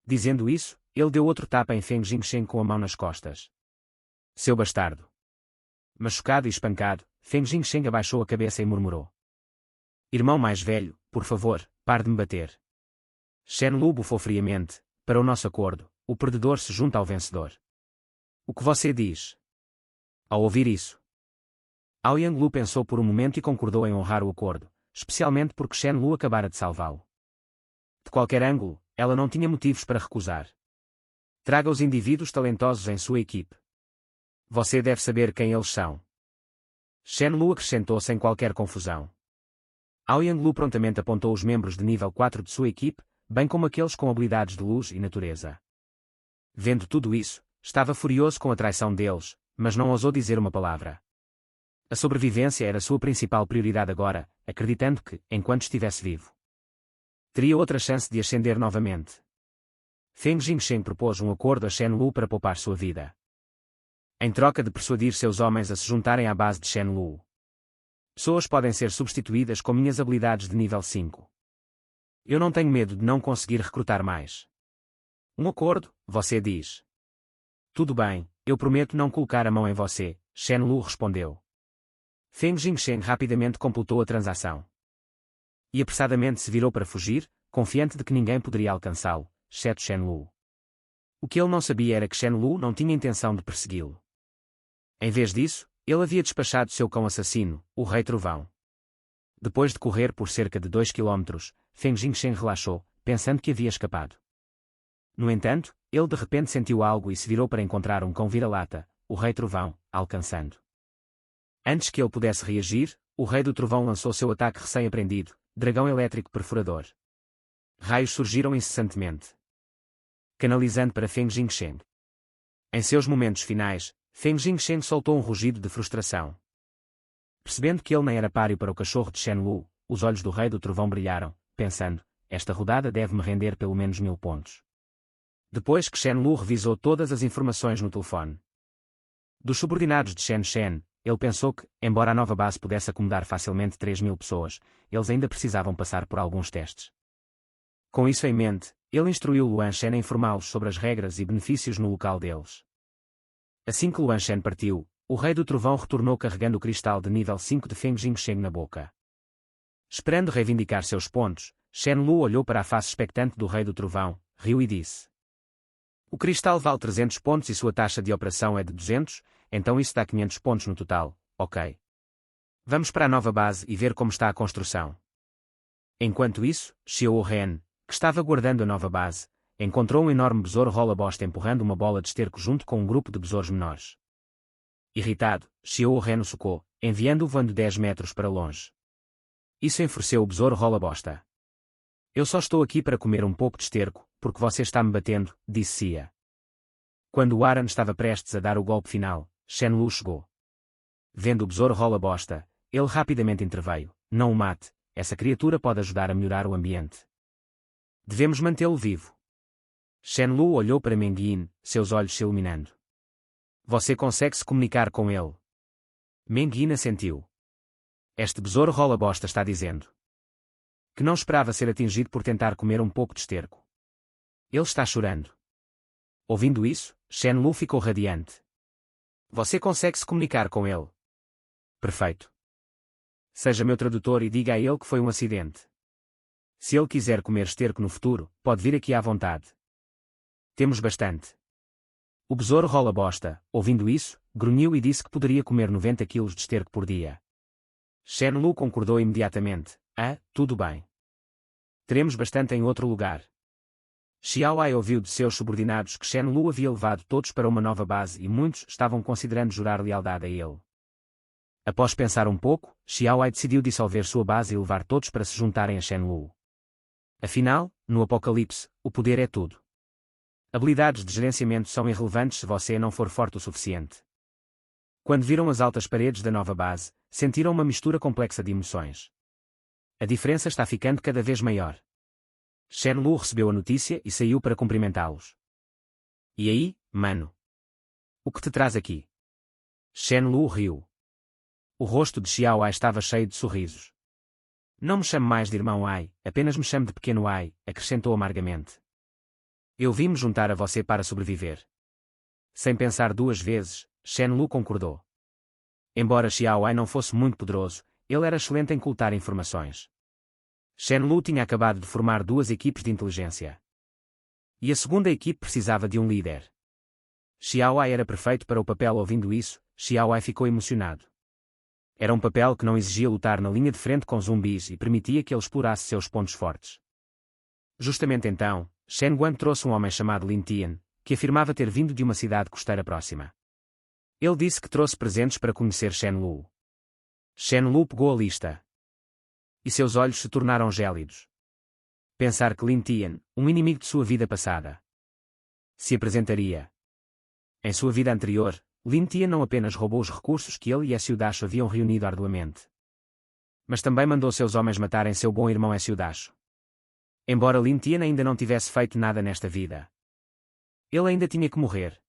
Speaker 1: Dizendo isso, ele deu outro tapa em Feng Jinsheng com a mão nas costas. Seu bastardo. Machucado e espancado, Feng Jinsheng abaixou a cabeça e murmurou: Irmão mais velho, por favor, pare de me bater. Shenlu bufou friamente: para o nosso acordo, o perdedor se junta ao vencedor. O que você diz? Ao ouvir isso, Ao Yanglu pensou por um momento e concordou em honrar o acordo, especialmente porque Shenlu acabara de salvá-lo. De qualquer ângulo, ela não tinha motivos para recusar. Traga os indivíduos talentosos em sua equipe. Você deve saber quem eles são. Shenlu acrescentou sem qualquer confusão. Ao Yanglu prontamente apontou os membros de nível 4 de sua equipe, bem como aqueles com habilidades de luz e natureza. Vendo tudo isso, estava furioso com a traição deles, mas não ousou dizer uma palavra. A sobrevivência era sua principal prioridade agora, acreditando que, enquanto estivesse vivo, teria outra chance de ascender novamente. Feng Jinsheng propôs um acordo a Shenlu para poupar sua vida. Em troca de persuadir seus homens a se juntarem à base de Shenlu. Pessoas podem ser substituídas com minhas habilidades de nível 5. Eu não tenho medo de não conseguir recrutar mais. Um acordo, você diz. Tudo bem, eu prometo não colocar a mão em você, Shenlu respondeu. Feng Jinsheng rapidamente completou a transação. E apressadamente se virou para fugir, confiante de que ninguém poderia alcançá-lo, exceto Shenlu. O que ele não sabia era que Shenlu não tinha intenção de persegui-lo. Em vez disso, ele havia despachado seu cão assassino, o Rei Trovão. Depois de correr por cerca de 2 quilómetros, Feng Jinsheng relaxou, pensando que havia escapado. No entanto, ele de repente sentiu algo e se virou para encontrar um cão vira-lata, o Rei Trovão, alcançando. Antes que ele pudesse reagir, o Rei do Trovão lançou seu ataque recém-aprendido, Dragão Elétrico Perfurador. Raios surgiram incessantemente, canalizando para Feng Jinsheng. Em seus momentos finais, Feng Jinsheng soltou um rugido de frustração. Percebendo que ele nem era páreo para o cachorro de Shenlu, os olhos do Rei do Trovão brilharam, pensando: esta rodada deve-me render pelo menos 1000 pontos. Depois que Shenlu revisou todas as informações no telefone dos subordinados de Shen Shen, ele pensou que, embora a nova base pudesse acomodar facilmente 3000 pessoas, eles ainda precisavam passar por alguns testes. Com isso em mente, ele instruiu Luan Shen a informá-los sobre as regras e benefícios no local deles. Assim que Luan Shen partiu, o Rei do Trovão retornou carregando o cristal de nível 5 de Feng Jinsheng na boca. Esperando reivindicar seus pontos, Shenlu olhou para a face expectante do Rei do Trovão, riu e disse: O cristal vale 300 pontos e sua taxa de operação é de 200, então isso dá 500 pontos no total, ok. Vamos para a nova base e ver como está a construção. Enquanto isso, Xiao Ren, que estava guardando a nova base, encontrou um enorme besouro rola-bosta empurrando uma bola de esterco junto com um grupo de besouros menores. Irritado, Xiao Ren o socou, enviando-o voando 10 metros para longe. Isso enfureceu o besouro rola-bosta. Eu só estou aqui para comer um pouco de esterco, porque você está me batendo, disse Xia. Quando o Aran estava prestes a dar o golpe final, Shenlu chegou. Vendo o besouro rola-bosta, ele rapidamente interveio. Não o mate, essa criatura pode ajudar a melhorar o ambiente. Devemos mantê-lo vivo. Shenlu olhou para Meng Yin, seus olhos se iluminando. Você consegue se comunicar com ele? Meng Yin assentiu. Este besouro rola-bosta está dizendo que não esperava ser atingido por tentar comer um pouco de esterco. Ele está chorando. Ouvindo isso, Shenlu ficou radiante. Você consegue se comunicar com ele? Perfeito. Seja meu tradutor e diga a ele que foi um acidente. Se ele quiser comer esterco no futuro, pode vir aqui à vontade. Temos bastante. O besouro rola-bosta, ouvindo isso, grunhiu e disse que poderia comer 90 quilos de esterco por dia. Shenlu concordou imediatamente. Tudo bem. Teremos bastante em outro lugar. Xiao Ai ouviu de seus subordinados que Shenlu havia levado todos para uma nova base e muitos estavam considerando jurar lealdade a ele. Após pensar um pouco, Xiao Ai decidiu dissolver sua base e levar todos para se juntarem a Shenlu. Afinal, no Apocalipse, o poder é tudo. Habilidades de gerenciamento são irrelevantes se você não for forte o suficiente. Quando viram as altas paredes da nova base, sentiram uma mistura complexa de emoções. A diferença está ficando cada vez maior. Shenlu recebeu a notícia e saiu para cumprimentá-los. E aí, mano? O que te traz aqui? Shenlu riu. O rosto de Xiao Ai estava cheio de sorrisos. Não me chame mais de irmão Ai, apenas me chame de pequeno Ai, acrescentou amargamente. Eu vim me juntar a você para sobreviver. Sem pensar duas vezes, Shenlu concordou. Embora Xiao Ai não fosse muito poderoso, ele era excelente em coletar informações. Shenlu tinha acabado de formar duas equipes de inteligência. E a segunda equipe precisava de um líder. Xiao Ai era perfeito para o papel. Ouvindo isso, Xiao Ai ficou emocionado. Era um papel que não exigia lutar na linha de frente com zumbis e permitia que ele explorasse seus pontos fortes. Justamente então, Shen Guan trouxe um homem chamado Lin Tian, que afirmava ter vindo de uma cidade costeira próxima. Ele disse que trouxe presentes para conhecer Shenlu. Shenlu pegou a lista. E seus olhos se tornaram gélidos. Pensar que Lin Tian, um inimigo de sua vida passada, se apresentaria. Em sua vida anterior, Lin Tian não apenas roubou os recursos que ele e Essudacho haviam reunido arduamente, mas também mandou seus homens matarem seu bom irmão Essudacho. Embora Lin Tian ainda não tivesse feito nada nesta vida, ele ainda tinha que morrer.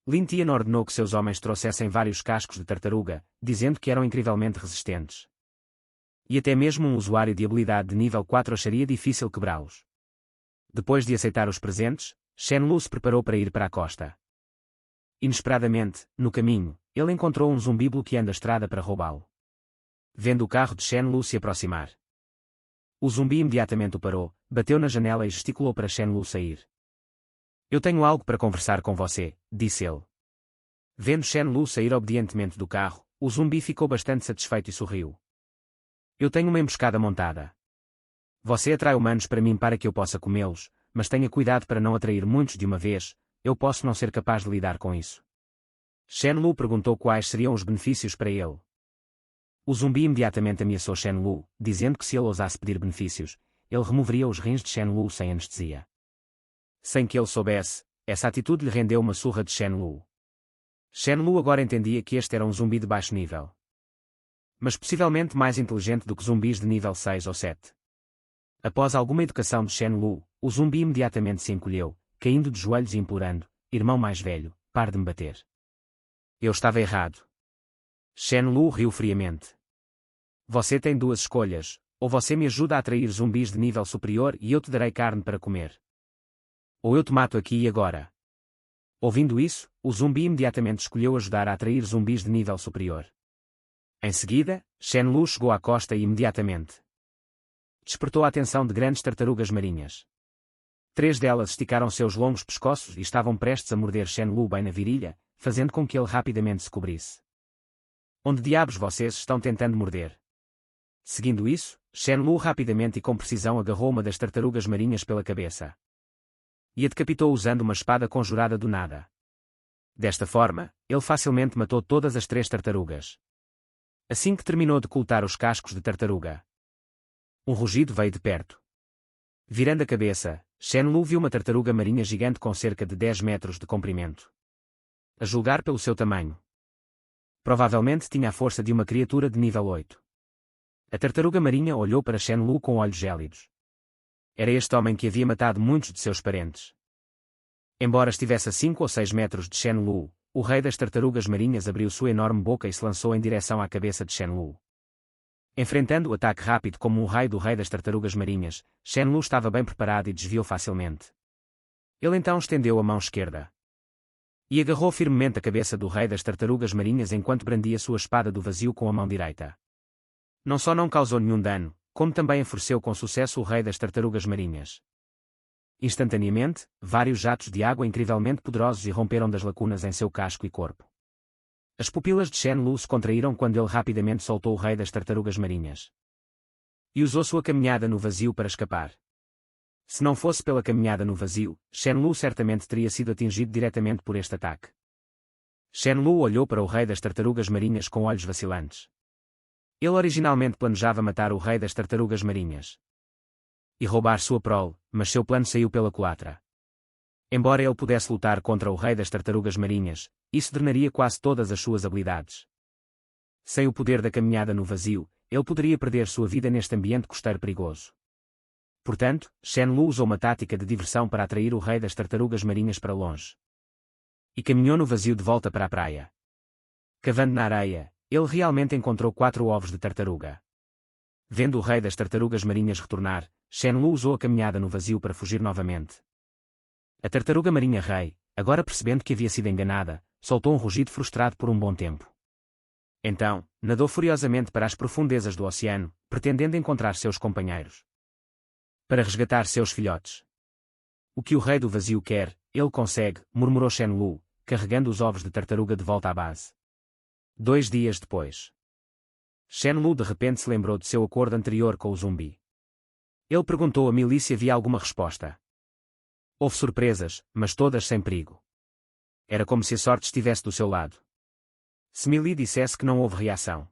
Speaker 1: Lin Tian ordenou que seus homens trouxessem vários cascos de tartaruga, dizendo que eram incrivelmente resistentes. E até mesmo um usuário de habilidade de nível 4 acharia difícil quebrá-los. Depois de aceitar os presentes, Shenlu se preparou para ir para a costa. Inesperadamente, no caminho, ele encontrou um zumbi bloqueando a estrada para roubá-lo. Vendo o carro de Shenlu se aproximar, o zumbi imediatamente o parou, bateu na janela e gesticulou para Shenlu sair. Eu tenho algo para conversar com você, disse ele. Vendo Shenlu sair obedientemente do carro, o zumbi ficou bastante satisfeito e sorriu. Eu tenho uma emboscada montada. Você atrai humanos para mim para que eu possa comê-los, mas tenha cuidado para não atrair muitos de uma vez, eu posso não ser capaz de lidar com isso. Shenlu perguntou quais seriam os benefícios para ele. O zumbi imediatamente ameaçou Shenlu, dizendo que se ele ousasse pedir benefícios, ele removeria os rins de Shenlu sem anestesia. Sem que ele soubesse, essa atitude lhe rendeu uma surra de Shenlu. Shenlu agora entendia que este era um zumbi de baixo nível, mas possivelmente mais inteligente do que zumbis de nível 6 ou 7. Após alguma educação de Shenlu, o zumbi imediatamente se encolheu, caindo de joelhos e implorando, irmão mais velho, pare de me bater. Eu estava errado. Shenlu riu friamente. Você tem duas escolhas, ou você me ajuda a atrair zumbis de nível superior e eu te darei carne para comer. Ou eu te mato aqui e agora. Ouvindo isso, o zumbi imediatamente escolheu ajudar a atrair zumbis de nível superior. Em seguida, Shenlu chegou à costa e imediatamente despertou a atenção de grandes tartarugas marinhas. 3 delas esticaram seus longos pescoços e estavam prestes a morder Shenlu bem na virilha, fazendo com que ele rapidamente se cobrisse. Onde diabos vocês estão tentando morder? Seguindo isso, Shenlu rapidamente e com precisão agarrou uma das tartarugas marinhas pela cabeça e a decapitou usando uma espada conjurada do nada. Desta forma, ele facilmente matou todas as 3 tartarugas. Assim que terminou de cortar os cascos de tartaruga, um rugido veio de perto. Virando a cabeça, Shenlu viu uma tartaruga marinha gigante com cerca de 10 metros de comprimento. A julgar pelo seu tamanho, provavelmente tinha a força de uma criatura de nível 8. A tartaruga marinha olhou para Shenlu com olhos gélidos. Era este homem que havia matado muitos de seus parentes. Embora estivesse a 5 ou 6 metros de Shenlu, o rei das tartarugas marinhas abriu sua enorme boca e se lançou em direção à cabeça de Shenlu. Enfrentando o ataque rápido como um raio do rei das tartarugas marinhas, Shenlu estava bem preparado e desviou facilmente. Ele então estendeu a mão esquerda e agarrou firmemente a cabeça do rei das tartarugas marinhas enquanto brandia sua espada do vazio com a mão direita. Não só não causou nenhum dano, como também enfureceu com sucesso o rei das tartarugas marinhas. Instantaneamente, vários jatos de água incrivelmente poderosos irromperam das lacunas em seu casco e corpo. As pupilas de Shenlu se contraíram quando ele rapidamente soltou o rei das tartarugas marinhas e usou sua caminhada no vazio para escapar. Se não fosse pela caminhada no vazio, Shenlu certamente teria sido atingido diretamente por este ataque. Shenlu olhou para o rei das tartarugas marinhas com olhos vacilantes. Ele originalmente planejava matar o rei das tartarugas marinhas e roubar sua prole, mas seu plano saiu pela culatra. Embora ele pudesse lutar contra o rei das tartarugas marinhas, isso drenaria quase todas as suas habilidades. Sem o poder da caminhada no vazio, ele poderia perder sua vida neste ambiente costeiro perigoso. Portanto, Shenlu usou uma tática de diversão para atrair o rei das tartarugas marinhas para longe e caminhou no vazio de volta para a praia. Cavando na areia, ele realmente encontrou 4 ovos de tartaruga. Vendo o rei das tartarugas marinhas retornar, Shenlu usou a caminhada no vazio para fugir novamente. A tartaruga marinha rei, agora percebendo que havia sido enganada, soltou um rugido frustrado por um bom tempo. Então, nadou furiosamente para as profundezas do oceano, pretendendo encontrar seus companheiros para resgatar seus filhotes. O que o rei do vazio quer, ele consegue, murmurou Shenlu, carregando os ovos de tartaruga de volta à base. 2 dias depois, Shenlu de repente se lembrou de seu acordo anterior com o zumbi. Ele perguntou a Millie se havia alguma resposta. Houve surpresas, mas todas sem perigo. Era como se a sorte estivesse do seu lado. Se Millie dissesse que não houve reação,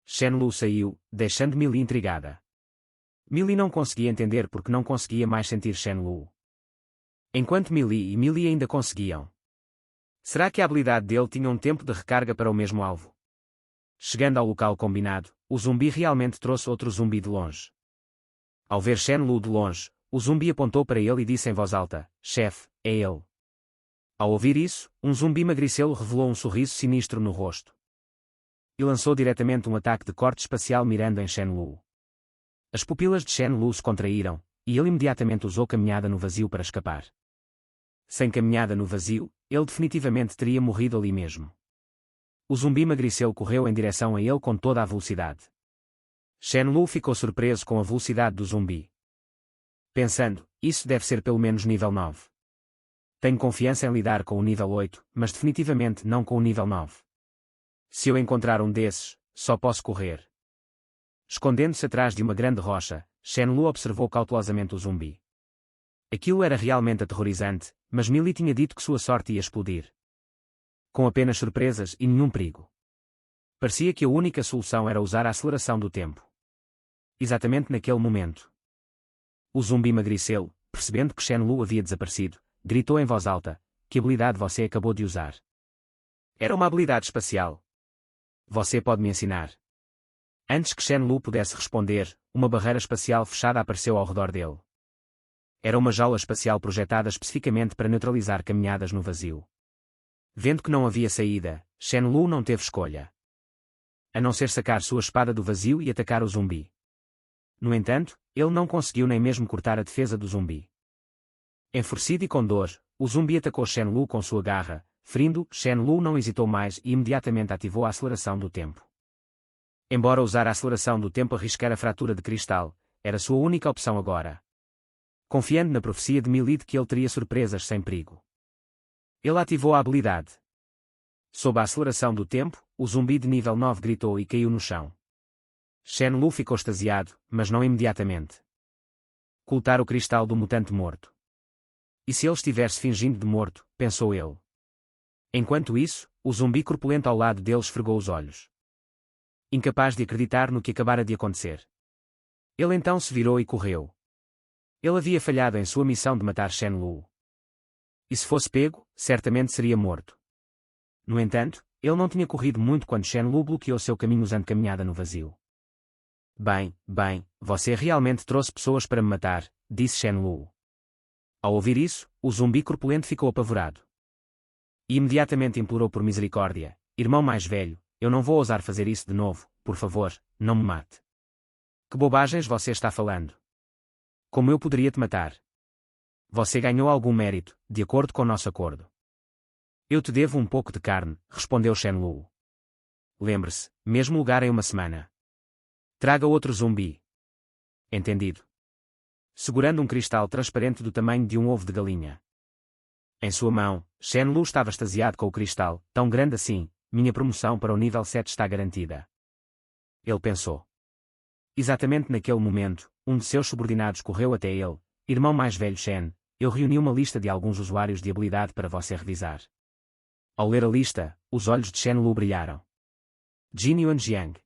Speaker 1: Shenlu saiu, deixando Millie intrigada. Millie não conseguia entender porque não conseguia mais sentir Shenlu, enquanto Millie ainda conseguiam. Será que a habilidade dele tinha um tempo de recarga para o mesmo alvo? Chegando ao local combinado, o zumbi realmente trouxe outro zumbi de longe. Ao ver Shenlu de longe, o zumbi apontou para ele e disse em voz alta: "Chefe, é ele." Ao ouvir isso, um zumbi magricelo revelou um sorriso sinistro no rosto e lançou diretamente um ataque de corte espacial mirando em Shenlu. As pupilas de Shenlu se contraíram, e ele imediatamente usou caminhada no vazio para escapar. Sem caminhada no vazio, ele definitivamente teria morrido ali mesmo. O zumbi magricelo correu em direção a ele com toda a velocidade. Shenlu ficou surpreso com a velocidade do zumbi, pensando, isso deve ser pelo menos nível 9. Tenho confiança em lidar com o nível 8, mas definitivamente não com o nível 9. Se eu encontrar um desses, só posso correr. Escondendo-se atrás de uma grande rocha, Shenlu observou cautelosamente o zumbi. Aquilo era realmente aterrorizante, mas Millie tinha dito que sua sorte ia explodir. Com apenas surpresas e nenhum perigo. Parecia que a única solução era usar a aceleração do tempo. Exatamente naquele momento, o zumbi magricelo, percebendo que Shenlu havia desaparecido, gritou em voz alta: "Que habilidade você acabou de usar?" Era uma habilidade espacial. Você pode me ensinar? Antes que Shenlu pudesse responder, uma barreira espacial fechada apareceu ao redor dele. Era uma jaula espacial projetada especificamente para neutralizar caminhadas no vazio. Vendo que não havia saída, Shenlu não teve escolha, a não ser sacar sua espada do vazio e atacar o zumbi. No entanto, ele não conseguiu nem mesmo cortar a defesa do zumbi. Enfurecido e com dor, o zumbi atacou Shenlu com sua garra, ferindo. Shenlu não hesitou mais e imediatamente ativou a aceleração do tempo. Embora usar a aceleração do tempo arriscar a fratura de cristal, era sua única opção agora. confiando na profecia de Milid que ele teria surpresas sem perigo. Ele ativou a habilidade. Sob a aceleração do tempo, o zumbi de nível 9 gritou e caiu no chão. Shenlu ficou extasiado, mas não imediatamente. Coletar o cristal do mutante morto. E se ele estivesse fingindo de morto, pensou ele. Enquanto isso, o zumbi corpulento ao lado dele esfregou os olhos. Incapaz de acreditar no que acabara de acontecer. Ele então se virou e correu. Ele havia falhado em sua missão de matar Shenlu. E se fosse pego, certamente seria morto. No entanto, ele não tinha corrido muito quando Shenlu bloqueou seu caminho usando caminhada no vazio. Bem, você realmente trouxe pessoas para me matar, disse Shenlu. Ao ouvir isso, o zumbi corpulento ficou apavorado. E imediatamente implorou por misericórdia: irmão mais velho, eu não vou ousar fazer isso de novo, por favor, não me mate. Que bobagens você está falando? Como eu poderia te matar? Você ganhou algum mérito, de acordo com nosso acordo. Eu te devo um pouco de carne, respondeu Shenlu. Lembre-se, mesmo lugar em uma semana. Traga outro zumbi. Entendido. Segurando um cristal transparente do tamanho de um ovo de galinha. Em sua mão, Shenlu estava extasiado com o cristal, tão grande assim, minha promoção para o nível 7 está garantida. Ele pensou. Exatamente naquele momento, um de seus subordinados correu até ele: irmão mais velho Shen, eu reuni uma lista de alguns usuários de habilidade para você revisar. Ao ler a lista, os olhos de Shenlu brilharam. Jin Yuanjiang.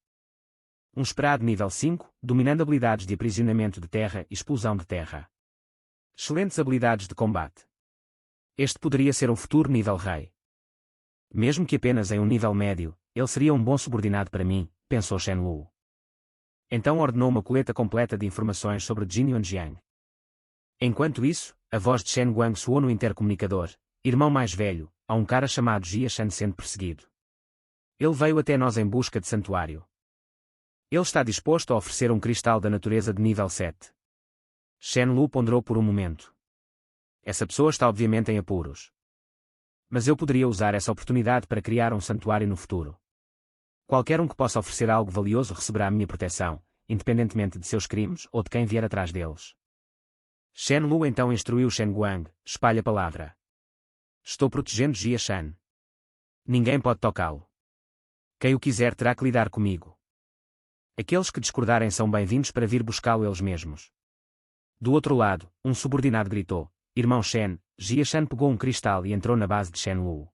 Speaker 1: Um esperado nível 5, dominando habilidades de aprisionamento de terra e explosão de terra. Excelentes habilidades de combate. Este poderia ser um futuro nível rei. Mesmo que apenas em um nível médio, ele seria um bom subordinado para mim, pensou Shenlu. Então ordenou uma coleta completa de informações sobre Jin Yuanjiang. Enquanto isso, a voz de Shen Guang soou no intercomunicador: irmão mais velho, há um cara chamado Jia Shan sendo perseguido. Ele veio até nós em busca de santuário. Ele está disposto a oferecer um cristal da natureza de nível 7. Shenlu ponderou por um momento. Essa pessoa está obviamente em apuros. Mas eu poderia usar essa oportunidade para criar um santuário no futuro. Qualquer um que possa oferecer algo valioso receberá a minha proteção, independentemente de seus crimes ou de quem vier atrás deles. Shenlu então instruiu Shen Guang: espalhe a palavra. Estou protegendo Jia Shan. Ninguém pode tocá-lo. Quem o quiser terá que lidar comigo. Aqueles que discordarem são bem-vindos para vir buscá-lo eles mesmos. Do outro lado, um subordinado gritou: irmão Shen, Jia Shan pegou um cristal e entrou na base de Shenlu.